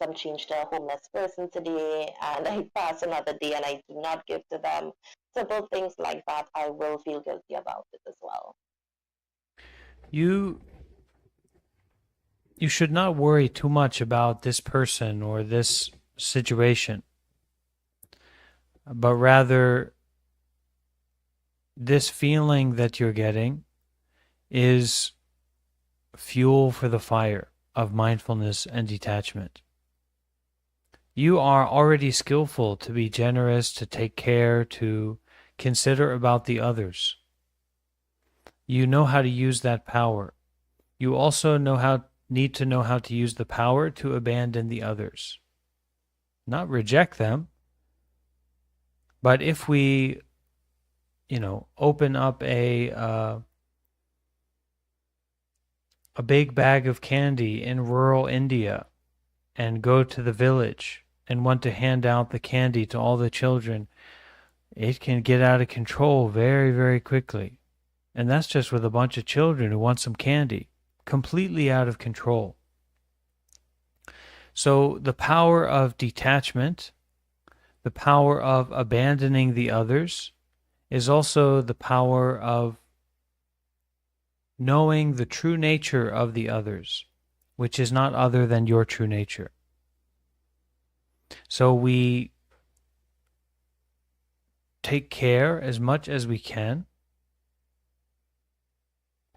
some change to a homeless person today and I pass another day and I do not give to them. Simple things like that, I will feel guilty about it as well. You should not worry too much about this person or this situation, but rather this feeling that you're getting is fuel for the fire of mindfulness and detachment. You are already skillful to be generous, to take care, to consider about the others. You know how to use that power. You also need to know how to use the power to abandon the others. Not reject them, but if we, open up a big bag of candy in rural India and go to the village and want to hand out the candy to all the children, it can get out of control very, very quickly. And that's just with a bunch of children who want some candy. Completely out of control. So the power of detachment, the power of abandoning the others, is also the power of knowing the true nature of the others, which is not other than your true nature. So we take care as much as we can,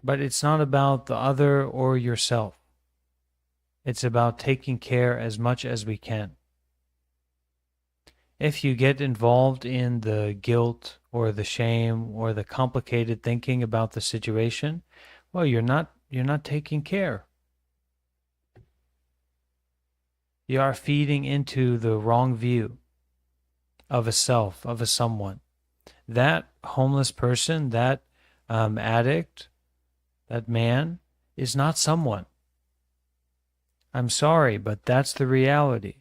but it's not about the other or yourself. It's about taking care as much as we can. If you get involved in the guilt or the shame or the complicated thinking about the situation, well, you're not taking care. You are feeding into the wrong view of a self, of a someone. That homeless person, that addict, that man is not someone. I'm sorry, but that's the reality.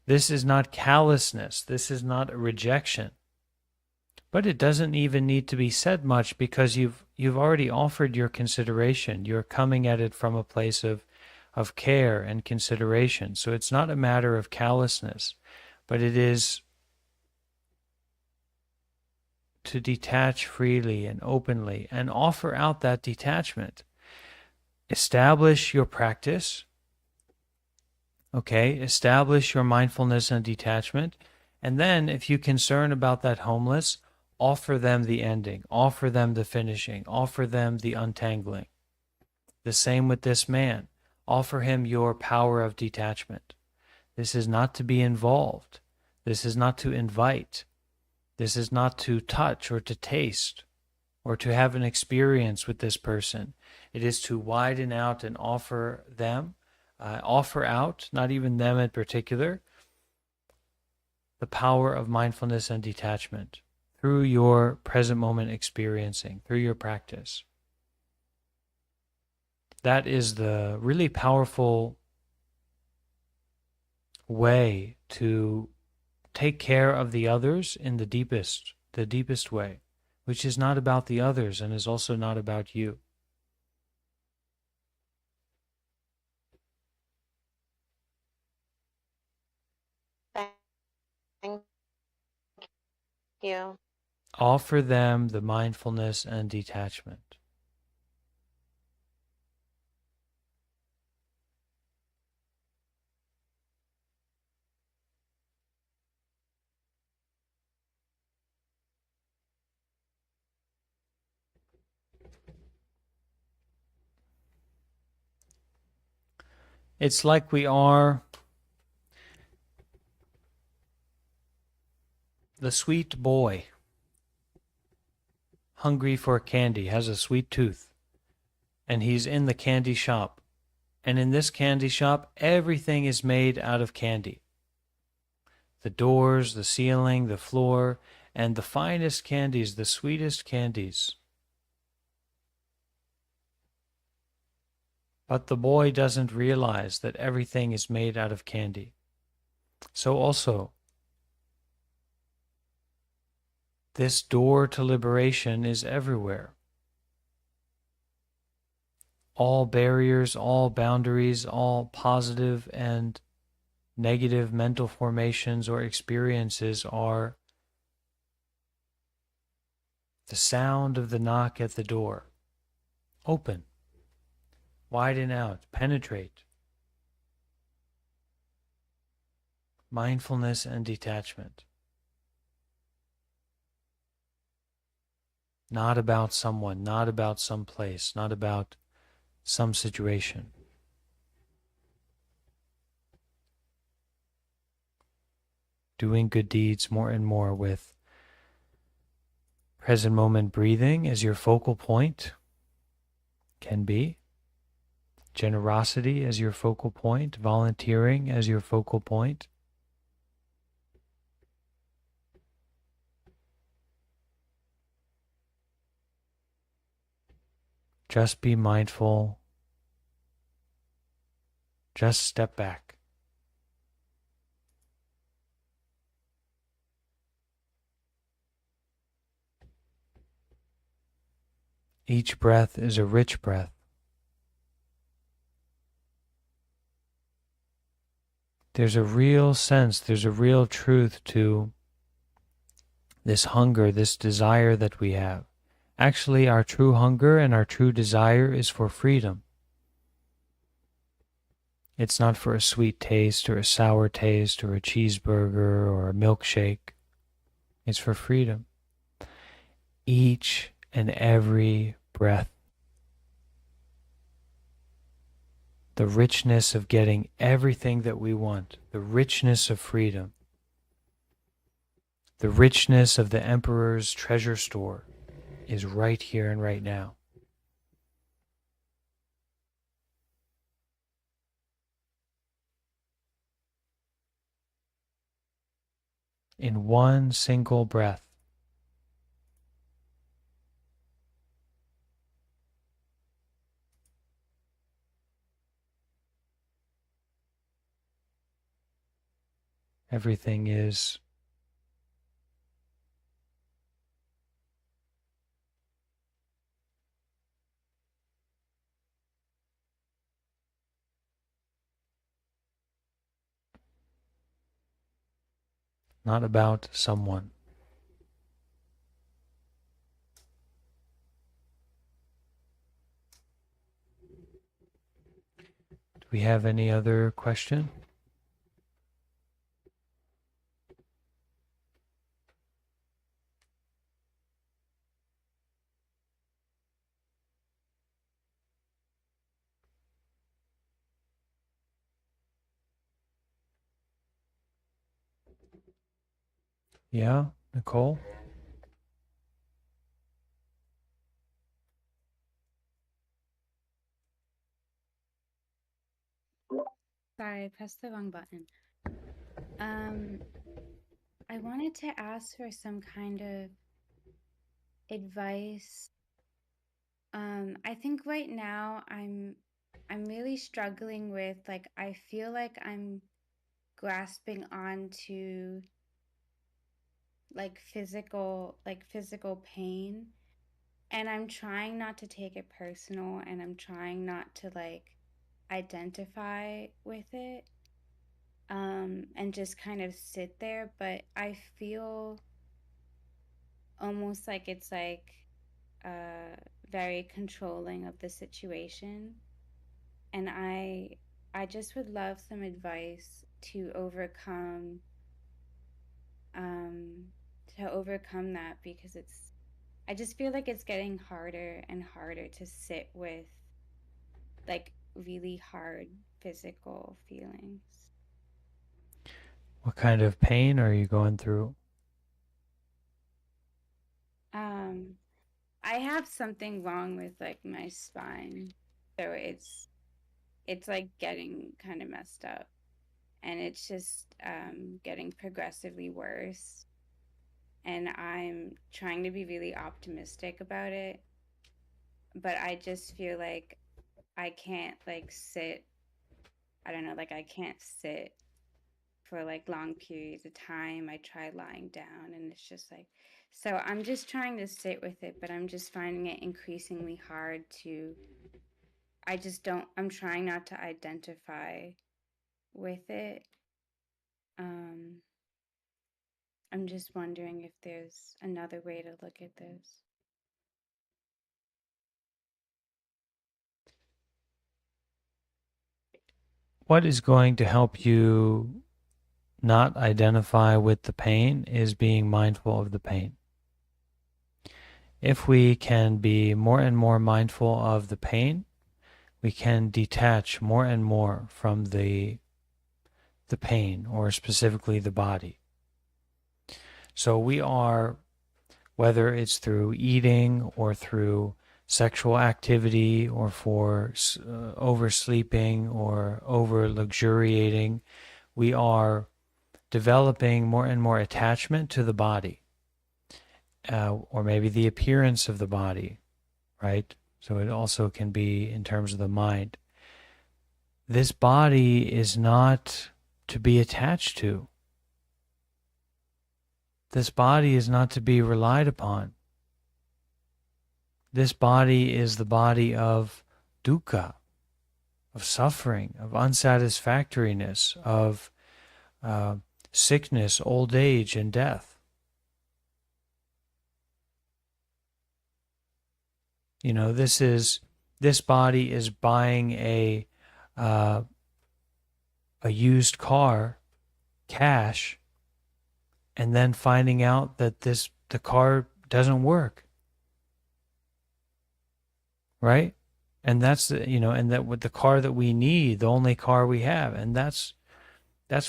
This is not callousness. This is not a rejection. But it doesn't even need to be said much because you've already offered your consideration. You're coming at it from a place of of care and consideration. So it's not a matter of callousness, but it is to detach freely and openly and offer out that detachment. Establish your practice, okay? Establish your mindfulness and detachment. And then if you concern about that homeless, offer them the ending, offer them the finishing, offer them the untangling. The same with this man. Offer him your power of detachment. This is not to be involved. This is not to invite. This is not to touch or to taste or to have an experience with this person. It is to widen out and offer them, offer out, not even them in particular, the power of mindfulness and detachment through your present moment experiencing, through your practice. That is the really powerful way to take care of the others in the deepest way, which is not about the others and is also not about you. Thank you. Offer them the mindfulness and detachment. It's like we are the sweet boy, hungry for candy, has a sweet tooth, and he's in the candy shop. And in this candy shop, everything is made out of candy. The doors, the ceiling, the floor, and the finest candies, the sweetest candies. But the boy doesn't realize that everything is made out of candy. So also, this door to liberation is everywhere. All barriers, all boundaries, all positive and negative mental formations or experiences are the sound of the knock at the door. Open, widen out, penetrate. Mindfulness and detachment. Not about someone, not about some place, not about some situation. Doing good deeds more and more with present moment breathing as your focal point can be. Generosity as your focal point, volunteering as your focal point. Just be mindful. Just step back. Each breath is a rich breath. There's a real sense, there's a real truth to this hunger, this desire that we have. Actually, our true hunger and our true desire is for freedom. It's not for a sweet taste or a sour taste or a cheeseburger or a milkshake. It's for freedom. Each and every breath. The richness of getting everything that we want. The richness of freedom. The richness of the Emperor's treasure store is right here and right now. In one single breath. Everything is not about someone. Do we have any other question? Yeah, Nicole? Sorry, I pressed the wrong button. Um, I wanted to ask for some kind of advice. I think right now I'm really struggling with like I feel like I'm grasping on to like physical pain, and I'm trying not to take it personal, and I'm trying not to like identify with it, and just kind of sit there, but I feel almost like it's like uh very controlling of the situation, and I just would love some advice um to overcome that, because it's I just feel like it's getting harder and harder to sit with like really hard physical feelings. What kind of pain are you going through? um I have something wrong with like my spine, so it's like getting kind of messed up, and it's just getting progressively worse, and I'm trying to be really optimistic about it, but I just feel like I can't like sit. I don't know, like I can't sit for like long periods of time. I try lying down, and it's just like, so I'm just trying to sit with it, but I'm just finding it increasingly hard to, I just don't, I'm trying not to identify with it. Um, I'm just wondering if there's another way to look at this. What is going to help you not identify with the pain is being mindful of the pain. If we can be more and more mindful of the pain, we can detach more and more from the pain, or specifically the body. So we are, whether it's through eating or through sexual activity or for oversleeping or over luxuriating, we are developing more and more attachment to the body, or maybe the appearance of the body, right? So it also can be in terms of the mind. This body is not to be attached to. This body is not to be relied upon. This body is the body of dukkha, of suffering, of unsatisfactoriness, of sickness, old age, and death. You know, this body is buying a used car, cash, and then finding out that the car doesn't work, right? And that's and that with the car that we need, the only car we have, and that's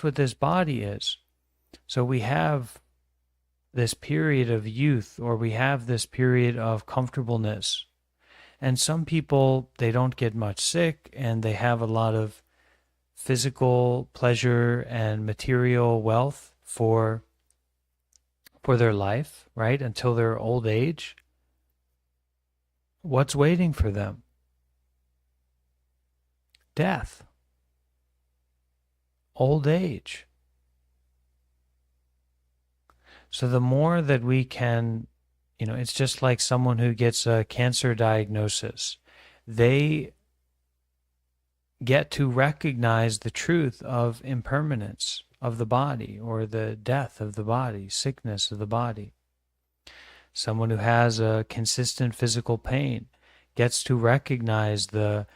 what this body is. So we have this period of youth, or we have this period of comfortableness. And some people, they don't get much sick, and they have a lot of physical pleasure and material wealth for their life, right? Until their old age. What's waiting for them? Death. Old age. So the more that we can, it's just like someone who gets a cancer diagnosis. They get to recognize the truth of impermanence, of the body or the death of the body, sickness of the body. Someone who has a consistent physical pain gets to recognize the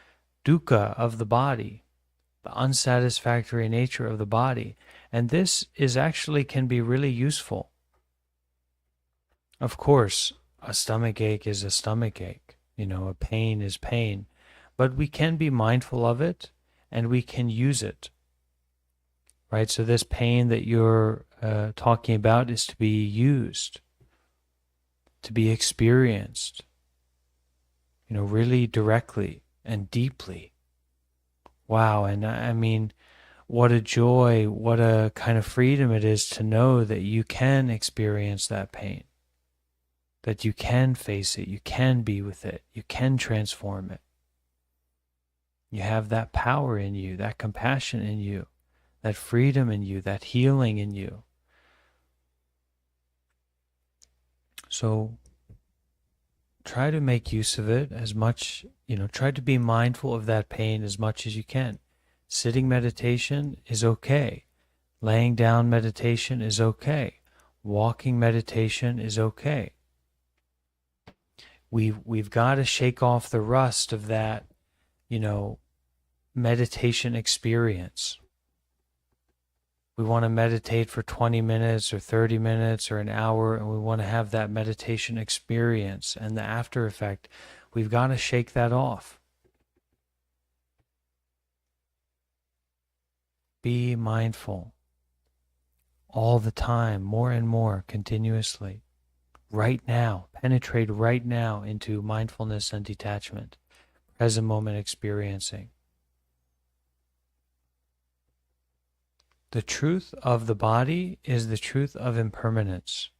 dukkha of the body, the unsatisfactory nature of the body. And this is actually can be really useful. Of course, a stomach ache is a stomach ache. A pain is pain. But we can be mindful of it and we can use it. Right? So this pain that you're talking about is to be used, to be experienced, really directly and deeply. Wow. And I mean, what a joy, what a kind of freedom it is to know that you can experience that pain, that you can face it, you can be with it, you can transform it. You have that power in you, that compassion in you, that freedom in you, that healing in you. So try to make use of it as much, try to be mindful of that pain as much as you can. Sitting meditation is okay. Laying down meditation is okay. Walking meditation is okay. We've got to shake off the rust of that, meditation experience. We want to meditate for 20 minutes or 30 minutes or an hour, and we want to have that meditation experience and the after effect. We've got to shake that off. Be mindful all the time, more and more, continuously. Right now, penetrate right now into mindfulness and detachment, present moment experiencing. The truth of the body is the truth of impermanence.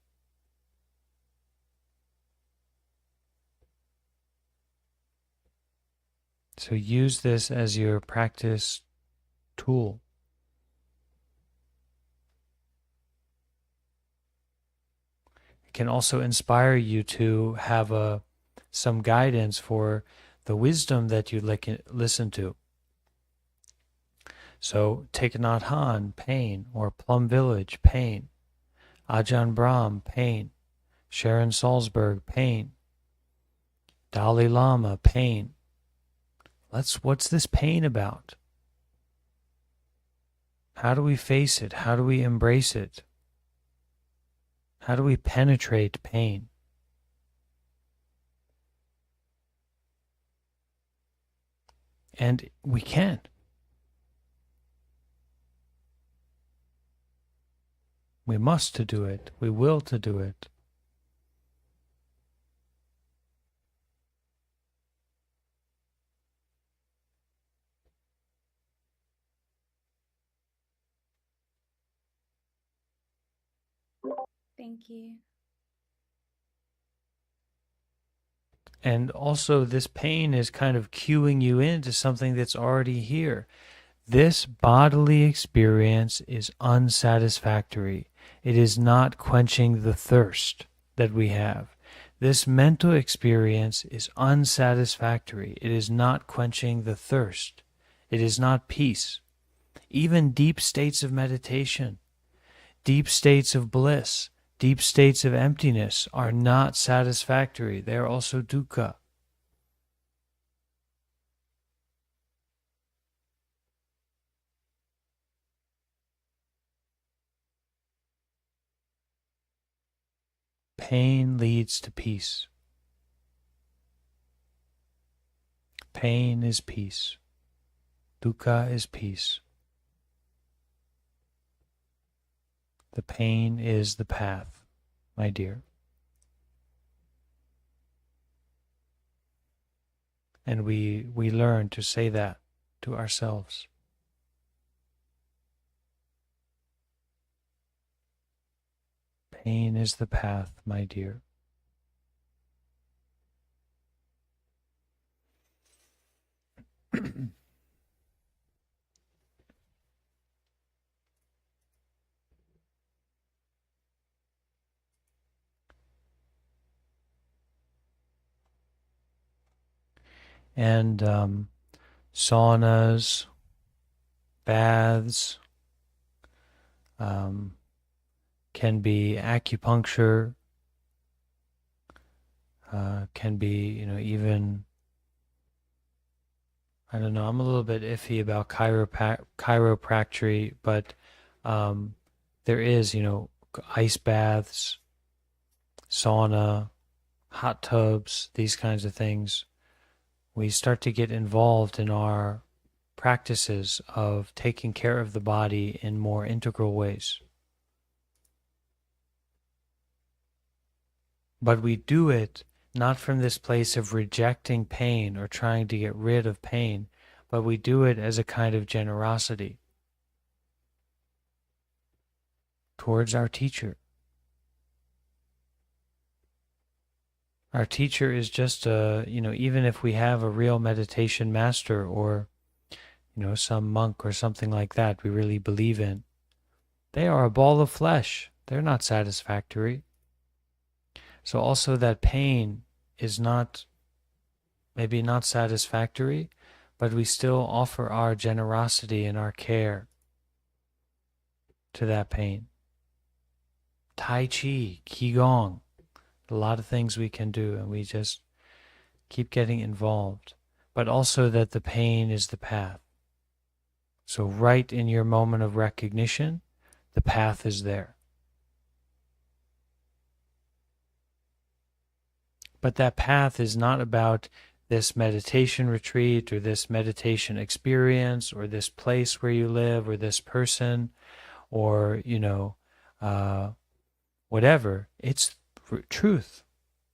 So use this as your practice tool. It can also inspire you to have some guidance for the wisdom that you listen to. So Thich Nhat Hanh, pain, or Plum Village, pain. Ajahn Brahm, pain. Sharon Salzberg, pain. Dalai Lama, pain. What's this pain about? How do we face it? How do we embrace it? How do we penetrate pain? And we can. We must to do it. We will to do it. Thank you. And also this pain is kind of cueing you into something that's already here. This bodily experience is unsatisfactory. It is not quenching the thirst that we have. This mental experience is unsatisfactory. It is not quenching the thirst. It is not peace. Even deep states of meditation, deep states of bliss, deep states of emptiness are not satisfactory. They are also dukkha. Pain leads to peace. Pain is peace. Dukkha is peace. The pain is the path, my dear. And we learn to say that to ourselves. Pain is the path, my dear. And saunas, baths, can be acupuncture, can be, even, I don't know, I'm a little bit iffy about chiropractic, but there is, ice baths, sauna, hot tubs, these kinds of things. We start to get involved in our practices of taking care of the body in more integral ways. But we do it not from this place of rejecting pain or trying to get rid of pain, but we do it as a kind of generosity towards our teacher. Our teacher is just even if we have a real meditation master or, some monk or something like that we really believe in, they are a ball of flesh. They're not satisfactory. So also that pain is maybe not satisfactory, but we still offer our generosity and our care to that pain. Tai Chi, Qigong, a lot of things we can do, and we just keep getting involved. But also that the pain is the path. So right in your moment of recognition, the path is there. But that path is not about this meditation retreat or this meditation experience or this place where you live or this person or, whatever. It's truth.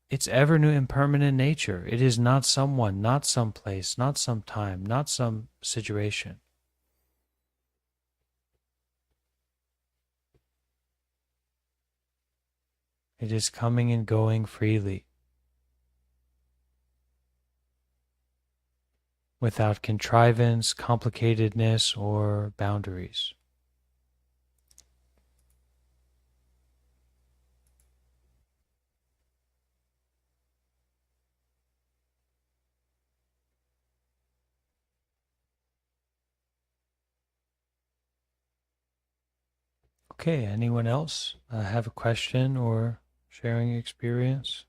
It's ever new impermanent nature. It is not someone, not some place, not some time, not some situation. It is coming and going freely, without contrivance, complicatedness, or boundaries. Okay, anyone else have a question or sharing experience?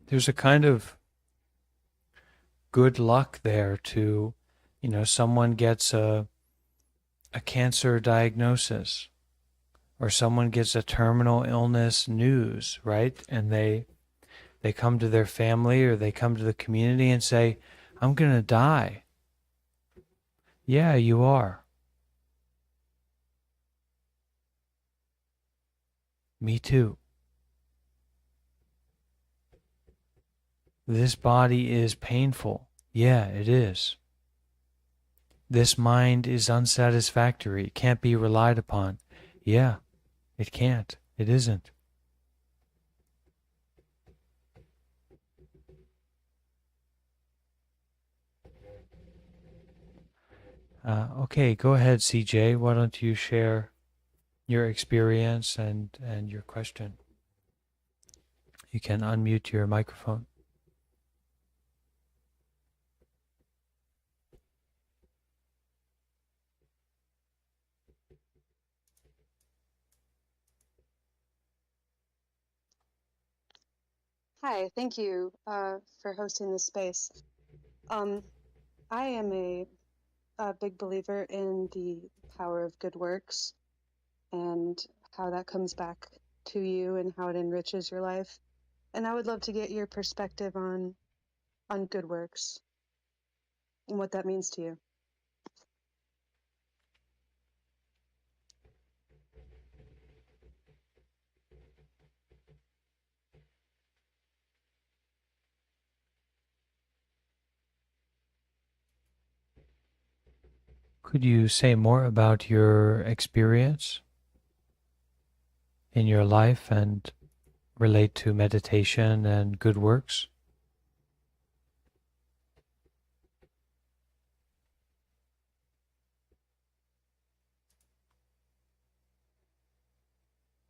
There's a kind of good luck there to, someone gets a cancer diagnosis or someone gets a terminal illness news, right? And they come to their family or they come to the community and say, I'm going to die. Yeah, you are. Me too. This body is painful. Yeah, it is. This mind is unsatisfactory. It can't be relied upon. Yeah, it can't. It isn't. Okay, go ahead, CJ. Why don't you share your experience and your question? You can unmute your microphone. Hi, thank you for hosting this space. I am a big believer in the power of good works and how that comes back to you and how it enriches your life. And I would love to get your perspective on good works and what that means to you. Could you say more about your experience in your life and relate to meditation and good works?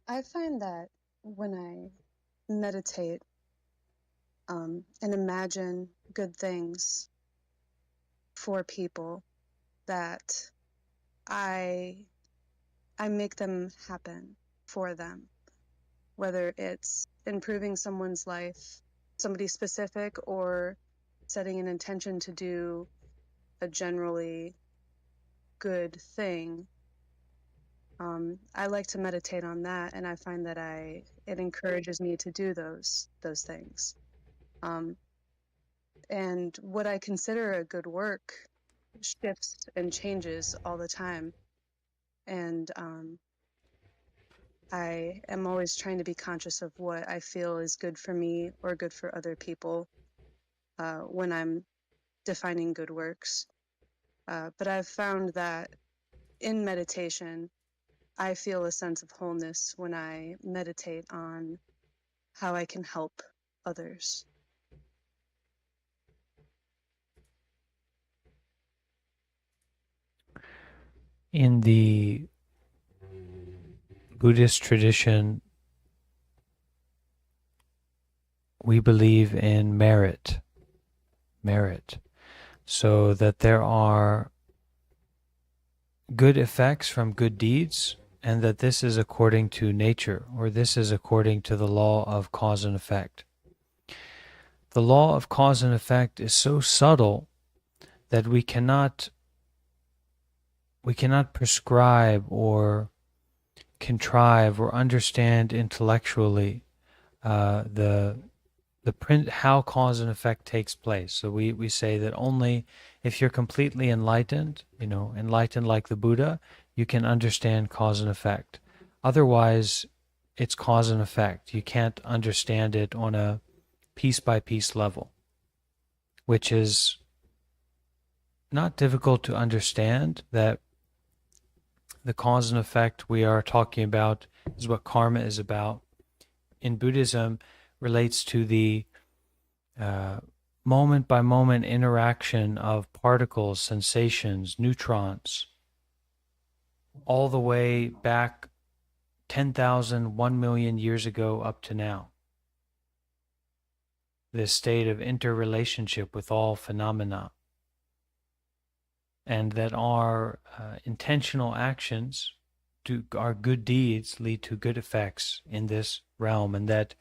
I find that when I meditate and imagine good things for people, that I make them happen for them, whether it's improving someone's life, somebody specific, or setting an intention to do a generally good thing. I like to meditate on that, and I find that it encourages me to do those things. And what I consider a good work shifts and changes all the time. And I am always trying to be conscious of what I feel is good for me or good for other people when I'm defining good works. But I've found that in meditation, I feel a sense of wholeness when I meditate on how I can help others. In the Buddhist tradition, we believe in merit, so that there are good effects from good deeds, and that this is according to nature, or this is according to the law of cause and effect. The law of cause and effect is so subtle that we cannot prescribe or contrive or understand intellectually how cause and effect takes place. So we say that only if you're completely enlightened, enlightened like the Buddha, you can understand cause and effect. Otherwise, it's cause and effect. You can't understand it on a piece-by-piece level, which is not difficult to understand, that the cause and effect we are talking about is what karma is about. In Buddhism, relates to the moment-by-moment interaction of particles, sensations, neutrons, all the way back 10,000, 1 million years ago up to now. This state of interrelationship with all phenomena. And that our intentional actions, our good deeds, lead to good effects in this realm, and that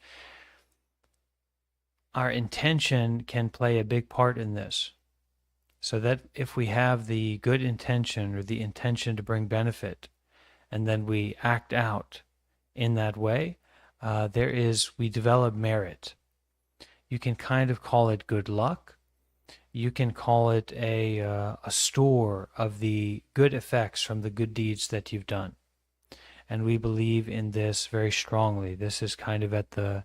our intention can play a big part in this. So that if we have the good intention or the intention to bring benefit, and then we act out in that way, we develop merit. You can kind of call it good luck. You can call it a store of the good effects from the good deeds that you've done. And we believe in this very strongly. This is kind of at the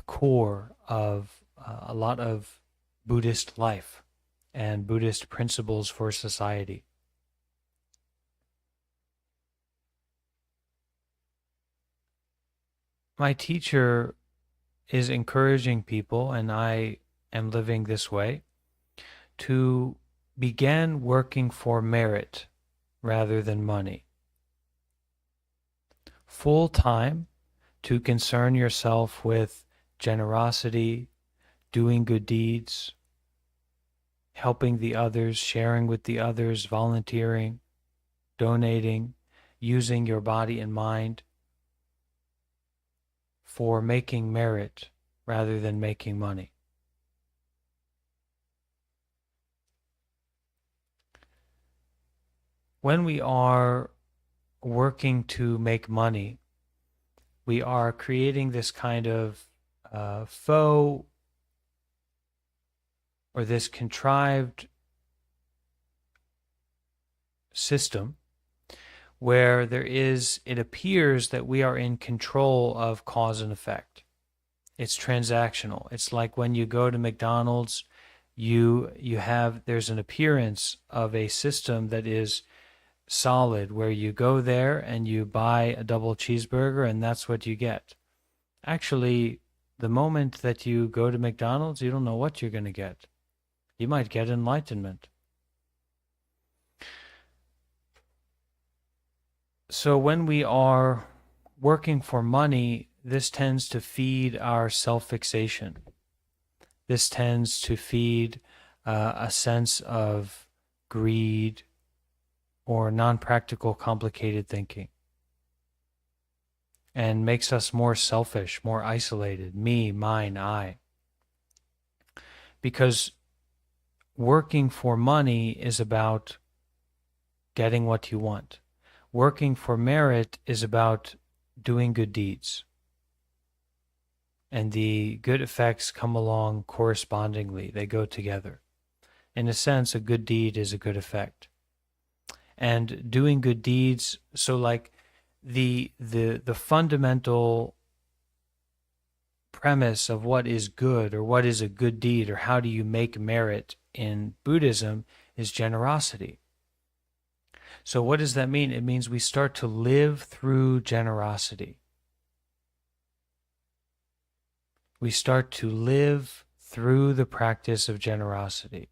core of a lot of Buddhist life and Buddhist principles for society. My teacher is encouraging people, and I am living this way, to begin working for merit rather than money. Full time, to concern yourself with generosity, doing good deeds, helping the others, sharing with the others, volunteering, donating, using your body and mind for making merit rather than making money. When we are working to make money, we are creating this kind of faux or this contrived system where it appears that we are in control of cause and effect. It's transactional. It's like when you go to McDonald's, there's an appearance of a system that is solid, where you go there and you buy a double cheeseburger and that's what you get. Actually, the moment that you go to McDonald's, you don't know what you're going to get. You might get enlightenment. So when we are working for money, this tends to feed our self-fixation. This tends to feed a sense of greed or non-practical, complicated thinking, and makes us more selfish, more isolated, me, mine, I. Because working for money is about getting what you want. Working for merit is about doing good deeds. And the good effects come along correspondingly. They go together. In a sense, a good deed is a good effect. And doing good deeds, so like the fundamental premise of what is good or what is a good deed or how do you make merit in Buddhism is generosity. So what does that mean? It means we start to live through generosity. We start to live through the practice of generosity.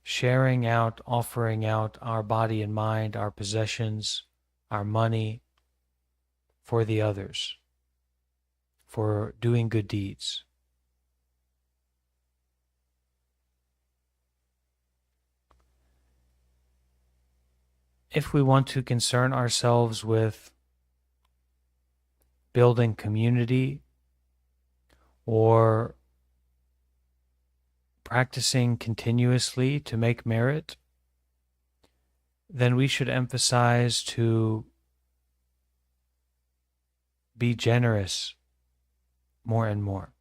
Sharing out, offering out our body and mind, our possessions, our money for the others, for doing good deeds. If we want to concern ourselves with building community or practicing continuously to make merit, then we should emphasize to be generous more and more.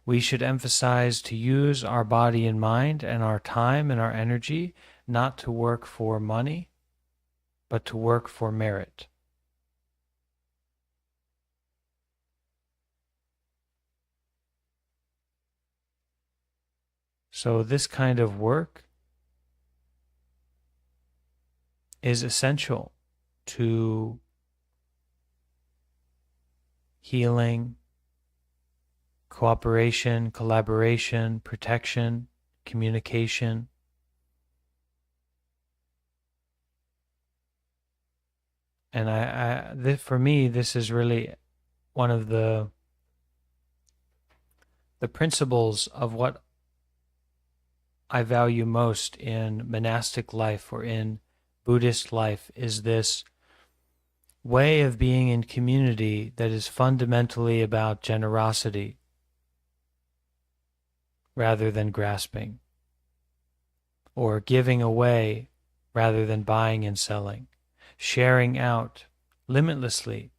We should emphasize to use our body and mind and our time and our energy not to work for money, but to work for merit. So this kind of work is essential to healing, cooperation, collaboration, protection, communication. And for me, this is really one of the principles of what I value most in monastic life or in Buddhist life, is this way of being in community that is fundamentally about generosity rather than grasping, or giving away rather than buying and selling, sharing out limitlessly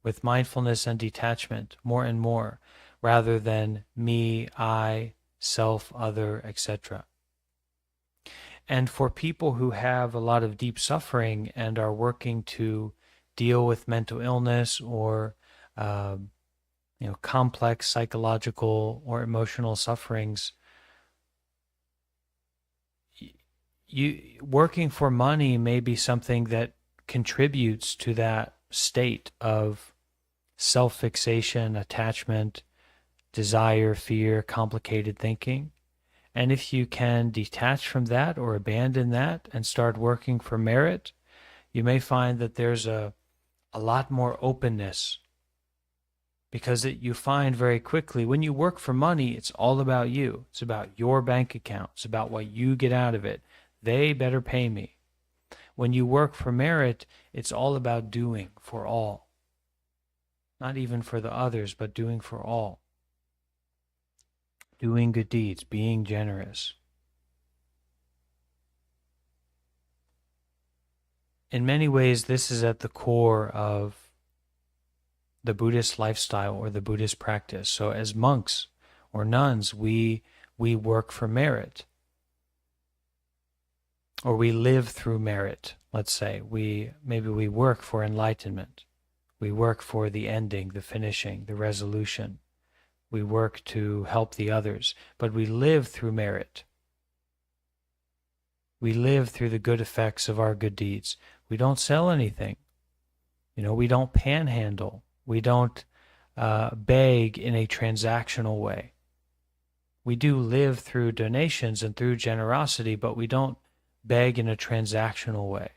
with mindfulness and detachment more and more rather than me, I, self, other, etc. And for people who have a lot of deep suffering and are working to deal with mental illness or complex psychological or emotional sufferings, working for money may be something that contributes to that state of self-fixation, attachment, desire, fear, complicated thinking. And if you can detach from that or abandon that and start working for merit, you may find that there's a lot more openness, because you find very quickly when you work for money, it's all about you. It's about your bank account. It's about what you get out of it. They better pay me. When you work for merit, it's all about doing for all. Not even for the others, but doing for all. Doing good deeds, being generous. In many ways, this is at the core of the Buddhist lifestyle or the Buddhist practice. So as monks or nuns, we work for merit. Or we live through merit, let's say. Maybe we work for enlightenment. We work for the ending, the finishing, the resolution. We work to help the others, but we live through merit. We live through the good effects of our good deeds. We don't sell anything. We don't panhandle. We don't beg in a transactional way. We do live through donations and through generosity, but we don't beg in a transactional way.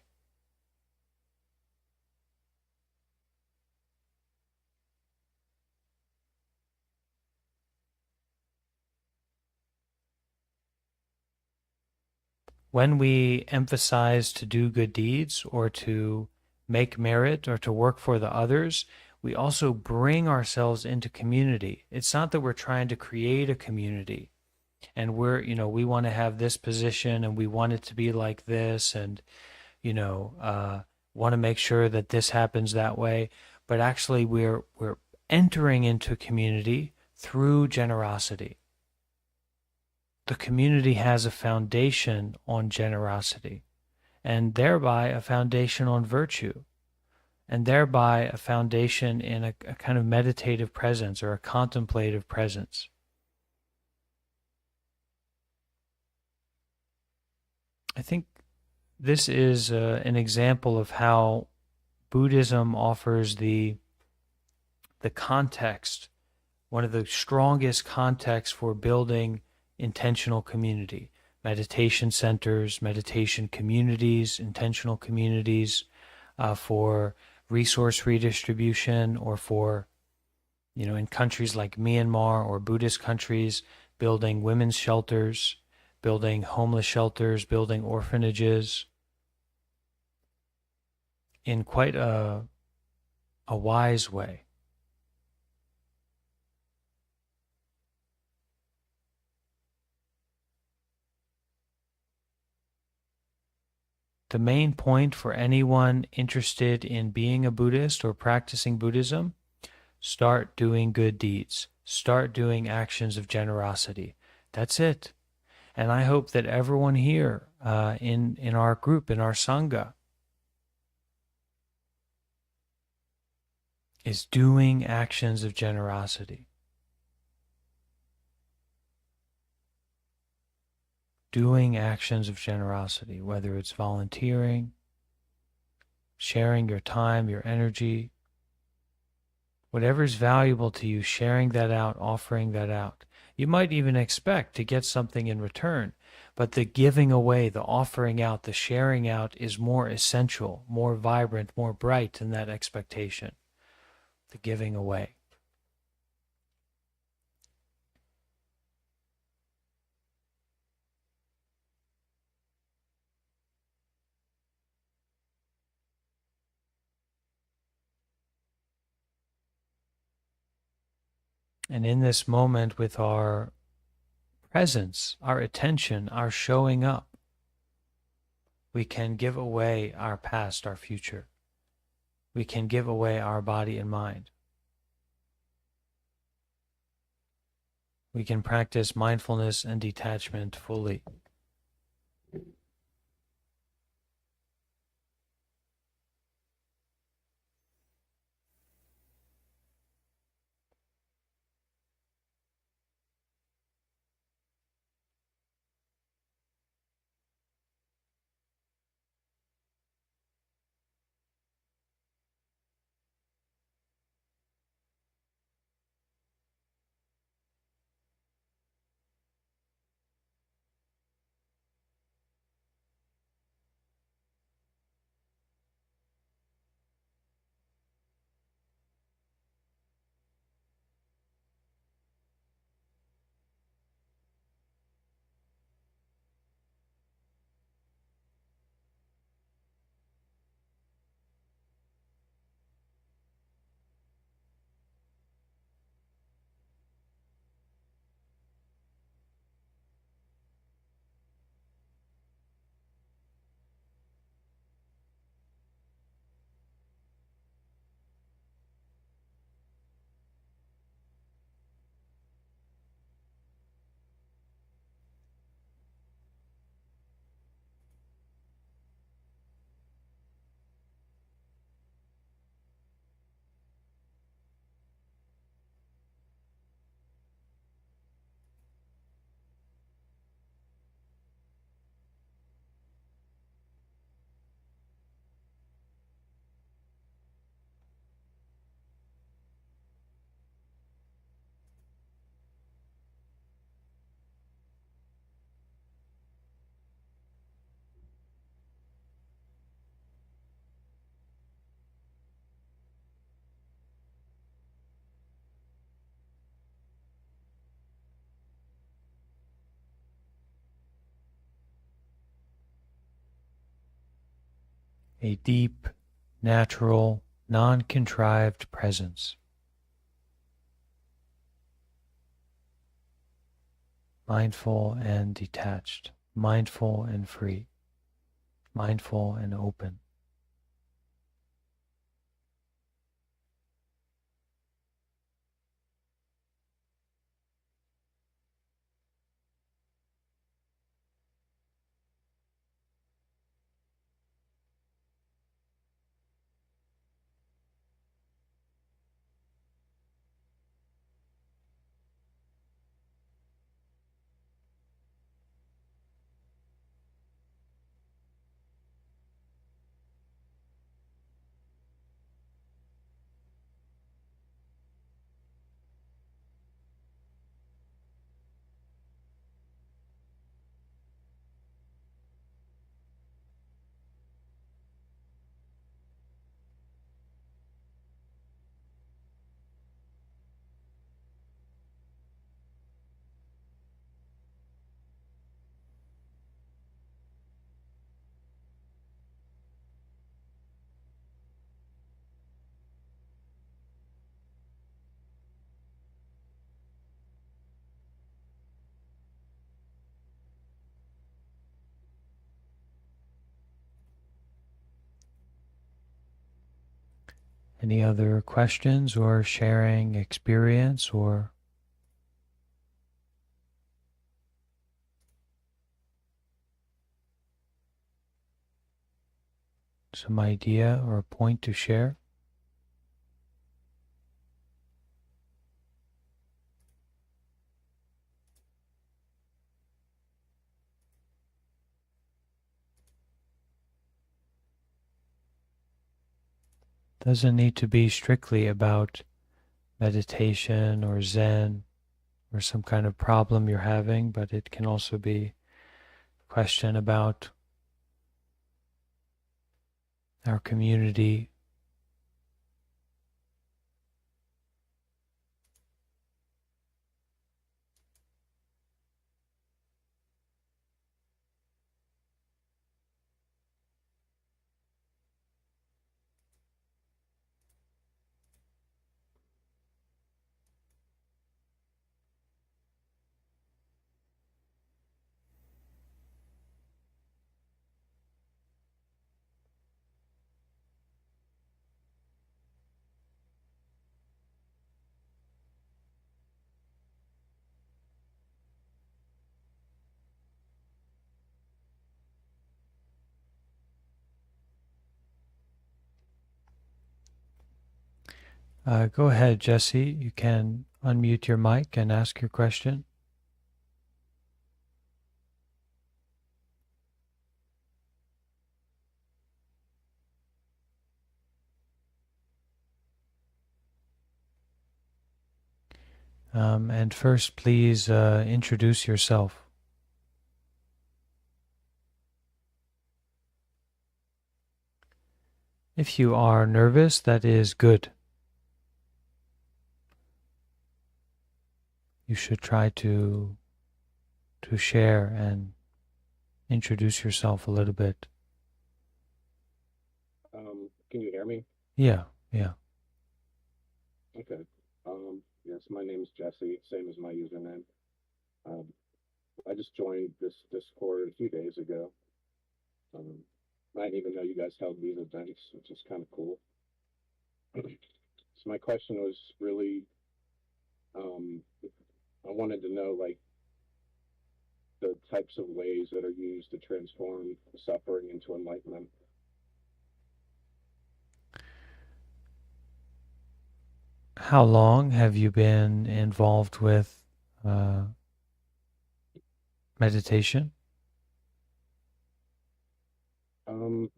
when we emphasize to do good deeds or to make merit or to work for the others, we also bring ourselves into community. It's not that we're trying to create a community and we want to have this position and we want it to be like this and, want to make sure that this happens that way. But actually we're entering into community through generosity. The community has a foundation on generosity, and thereby a foundation on virtue, and thereby a foundation in a kind of meditative presence or a contemplative presence. I think this is an example of how Buddhism offers the context, one of the strongest contexts for building intentional community. Meditation centers, meditation communities, intentional communities for resource redistribution, or for, in countries like Myanmar or Buddhist countries, building women's shelters, building homeless shelters, building orphanages in quite a wise way. The main point for anyone interested in being a Buddhist or practicing Buddhism: start doing good deeds. Start doing actions of generosity. That's it. And I hope that everyone here in our group, in our Sangha, is doing actions of generosity. Doing actions of generosity, whether it's volunteering, sharing your time, your energy, whatever is valuable to you, sharing that out, offering that out. You might even expect to get something in return, but the giving away, the offering out, the sharing out is more essential, more vibrant, more bright than that expectation, the giving away. And in this moment, with our presence, our attention, our showing up, we can give away our past, our future. We can give away our body and mind. We can practice mindfulness and detachment fully. a deep, natural, non-contrived presence. Mindful and detached, mindful and free, mindful and open. Any other questions or sharing experience or some idea or a point to share? Doesn't need to be strictly about meditation or Zen or some kind of problem you're having, but it can also be a question about our community. Go ahead, Jesse. You can unmute your mic and ask your question. And first, please introduce yourself. If you are nervous, that is good. You should try to share and introduce yourself a little bit. Can you hear me? Yeah, yeah. Okay. Yes, my name is Jesse, same as my username. Um, I just joined this Discord a few days ago. I didn't even know you guys held these events, which is kind of cool. So my question was really, I wanted to know like the types of ways that are used to transform suffering into enlightenment. How long have you been involved with meditation?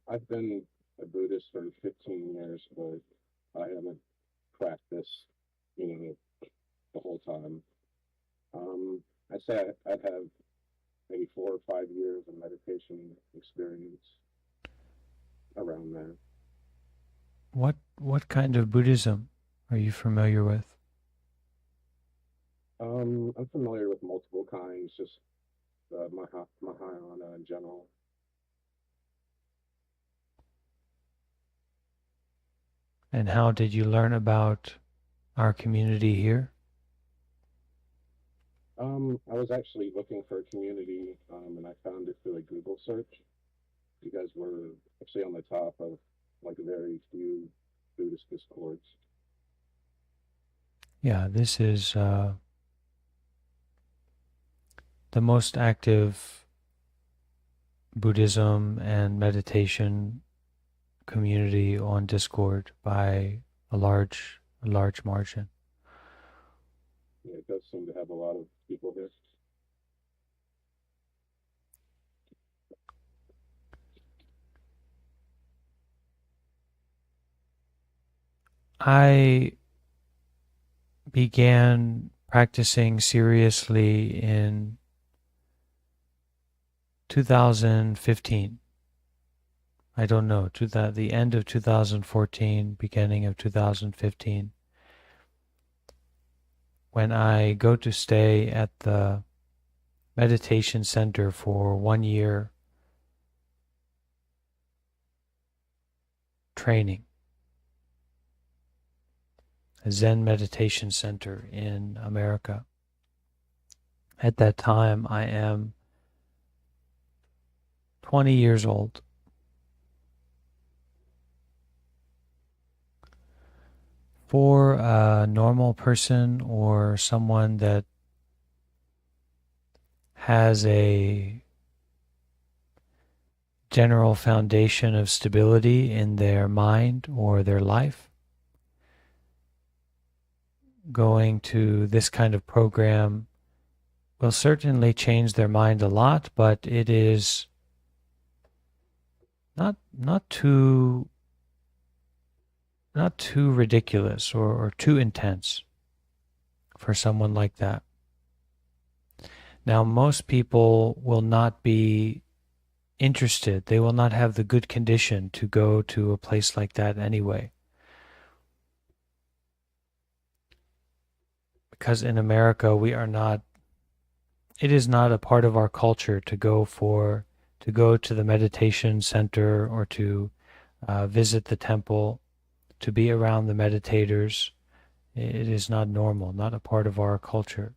I've been a Buddhist for 15 years, but I haven't practiced, you know, the whole time. I'd say I'd have maybe 4 or 5 years of meditation experience around there. What kind of Buddhism are you familiar with? I'm familiar with multiple kinds, just Mahayana in general. And how did you learn about our community here? I was actually looking for a community, and I found it through a Google search. You guys were actually on the top of like very few Buddhist discords. Yeah, this is the most active Buddhism and meditation community on Discord by a large margin. Yeah, it does seem to have a lot of people here. I began practicing seriously in 2015. I don't know, to the end of 2014, beginning of 2015, when I go to stay at the meditation center for 1 year training, a Zen meditation center in America. At that time, I am 20 years old. For a normal person or someone that has a general foundation of stability in their mind or their life, going to this kind of program will certainly change their mind a lot, but it is not too ridiculous or too intense for someone like that. Now, most people will not be interested. They will not have the good condition to go to a place like that anyway. Because in America, it is not a part of our culture to go to the meditation center or to visit the temple, to be around the meditators. It is not normal, not a part of our culture.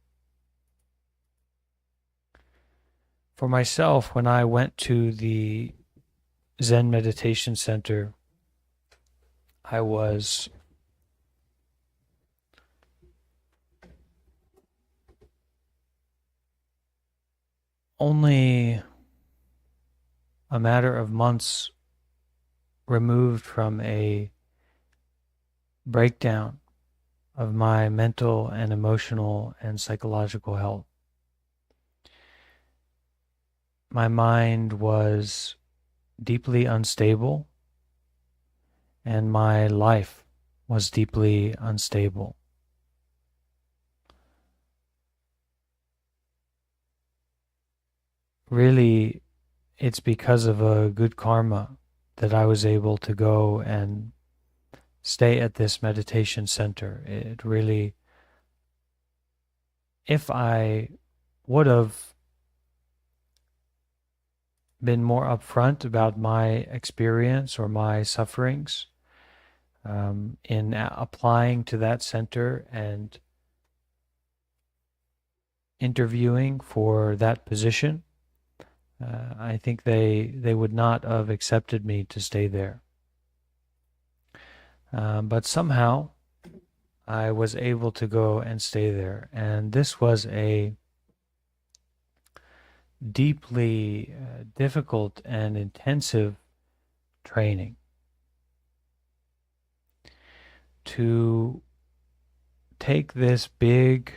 For myself, when I went to the Zen meditation center, I was only a matter of months removed from a breakdown of my mental and emotional and psychological health. My mind was deeply unstable, and my life was deeply unstable. Really, it's because of a good karma that I was able to go and stay at this meditation center. It really, if I would have been more upfront about my experience or my sufferings in applying to that center and interviewing for that position, I think they would not have accepted me to stay there. But somehow I was able to go and stay there. And this was a deeply difficult and intensive training to take this big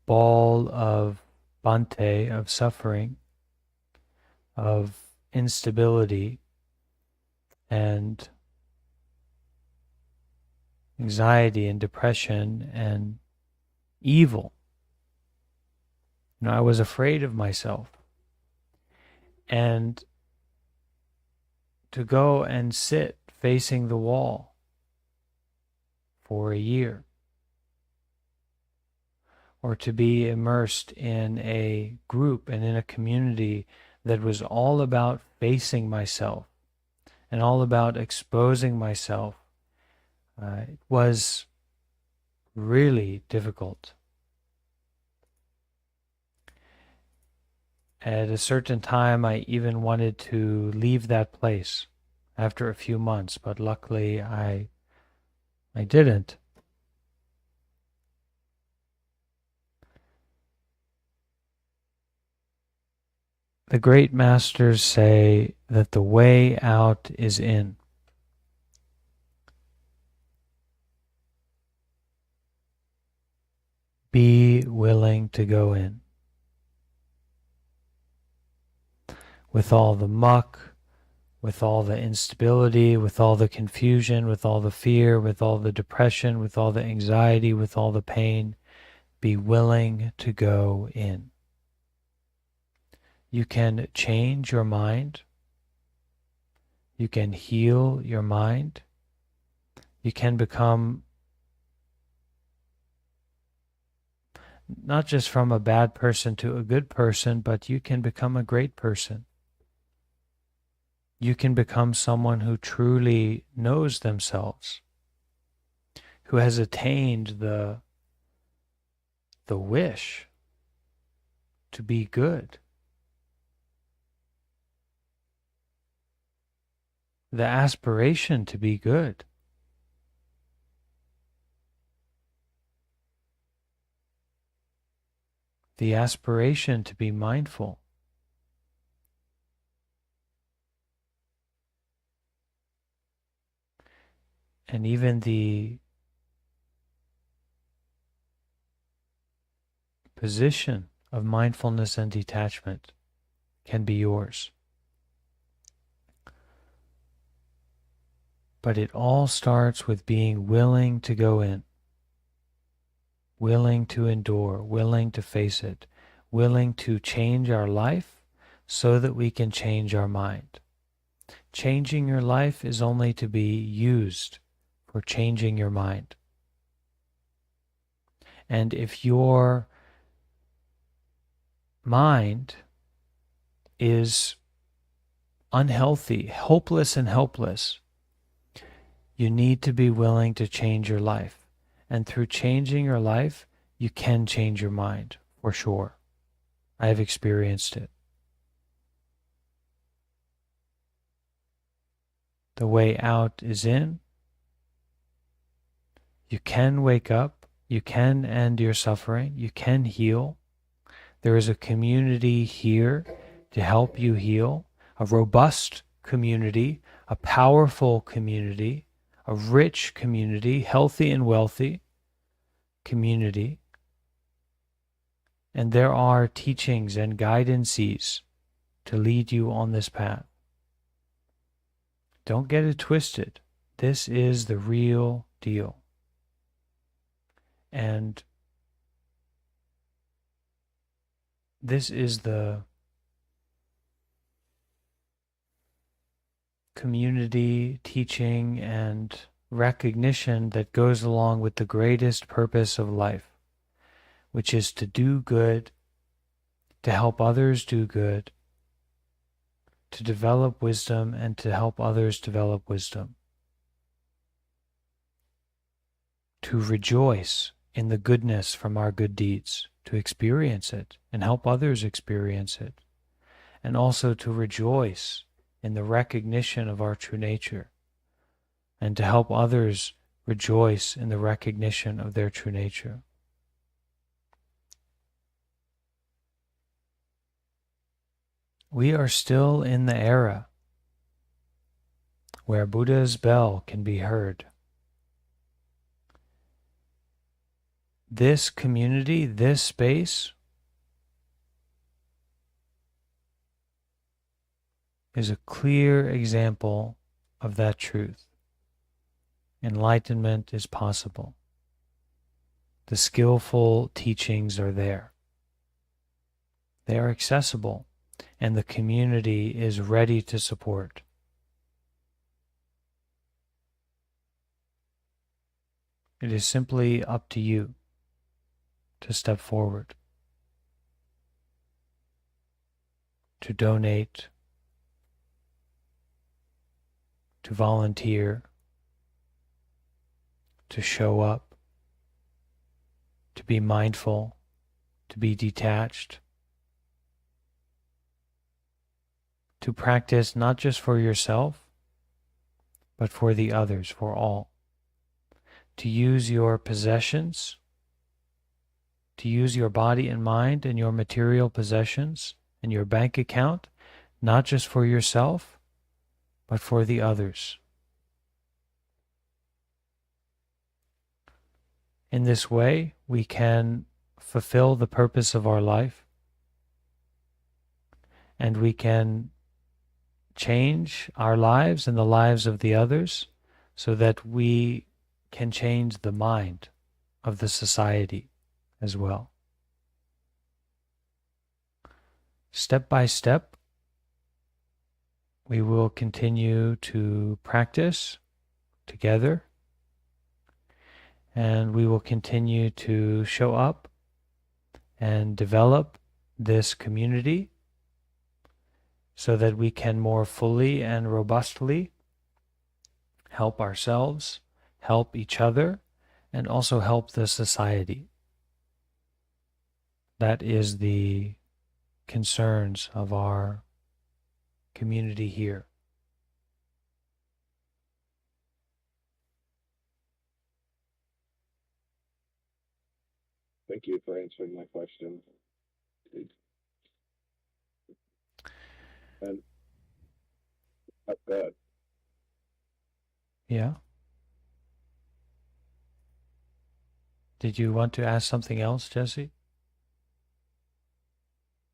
ball of bhante, of suffering, of instability and anxiety and depression and evil. I was afraid of myself. And to go and sit facing the wall for a year, or to be immersed in a group and in a community that was all about facing myself and all about exposing myself It was really difficult. At a certain time, I even wanted to leave that place after a few months, but luckily I didn't. The great masters say that the way out is in. Be willing to go in. With all the muck, with all the instability, with all the confusion, with all the fear, with all the depression, with all the anxiety, with all the pain, be willing to go in. You can change your mind. You can heal your mind. You can become not just from a bad person to a good person, but you can become a great person. You can become someone who truly knows themselves, who has attained the wish to be good, the aspiration to be good. The aspiration to be mindful. And even the position of mindfulness and detachment can be yours. But it all starts with being willing to go in, willing to endure, willing to face it, willing to change our life so that we can change our mind. Changing your life is only to be used for changing your mind. And if your mind is unhealthy, hopeless and helpless, you need to be willing to change your life. And through changing your life, you can change your mind, for sure. I have experienced it. The way out is in. You can wake up. You can end your suffering. You can heal. There is a community here to help you heal, a robust community, a powerful community, a rich community, healthy and wealthy community. And there are teachings and guidances to lead you on this path. Don't get it twisted. This is the real deal. And this is the community teaching and recognition that goes along with the greatest purpose of life, which is to do good, to help others do good, to develop wisdom, and to help others develop wisdom. To rejoice in the goodness from our good deeds, to experience it and help others experience it, and also to rejoice in the recognition of our true nature, and to help others rejoice in the recognition of their true nature. We are still in the era where Buddha's bell can be heard. This community, this space, is a clear example of that truth. Enlightenment is possible. The skillful teachings are there. They are accessible, and the community is ready to support. It is simply up to you to step forward, to donate, to volunteer, to show up, to be mindful, to be detached, to practice not just for yourself, but for the others, for all. To use your possessions, to use your body and mind and your material possessions and your bank account, not just for yourself, but for the others. In this way, we can fulfill the purpose of our life, and we can change our lives and the lives of the others so that we can change the mind of the society as well. Step by step, we will continue to practice together, and we will continue to show up and develop this community so that we can more fully and robustly help ourselves, help each other, and also help the society. That is the concerns of our community here. Thank you for answering my question. And that's that. Yeah? Did you want to ask something else, Jesse?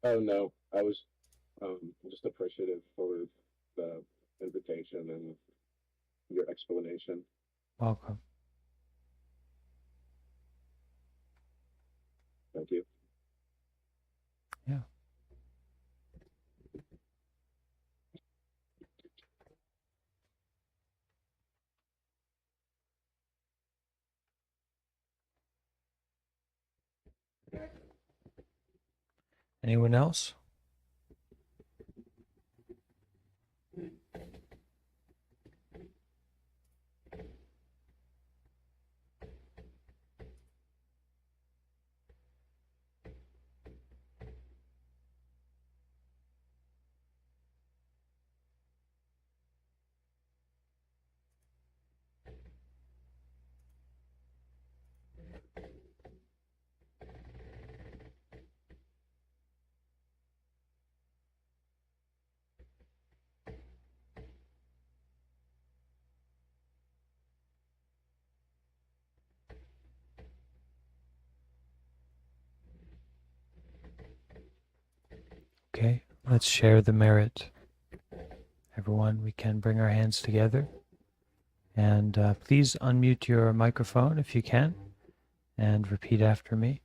Oh no, I was just appreciative for the invitation and your explanation. Welcome. Thank you. Yeah. Anyone else? Okay, let's share the merit. Everyone, we can bring our hands together. And please unmute your microphone if you can and repeat after me.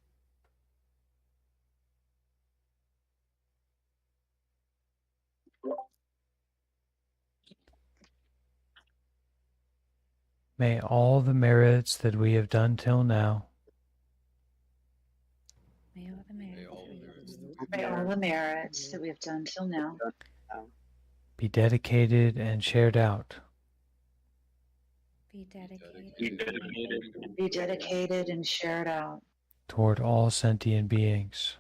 May all the merits that we have done till now May all the May all the merits that we have done till now be dedicated and shared out be dedicated, be dedicated and shared out toward all sentient beings.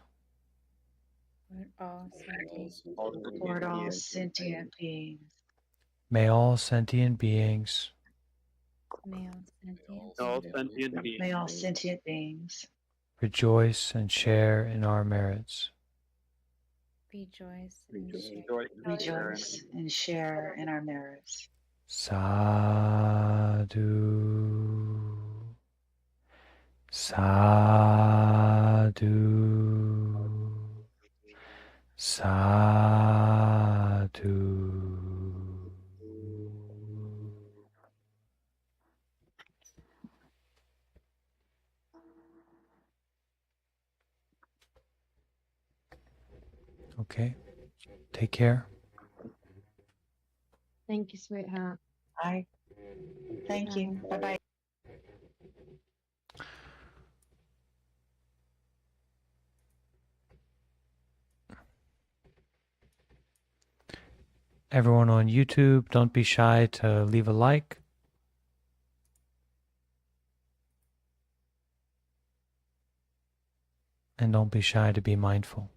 toward all sentient beings. May all sentient beings May May all sentient beings rejoice and share in our merits. rejoice rejoice and share in our merits. Sadhu. Sadhu. Sadhu. Okay. Take care. Thank you, sweetheart. Bye. Thank you. Bye-bye. Everyone on YouTube, don't be shy to leave a like. and don't be shy to be mindful.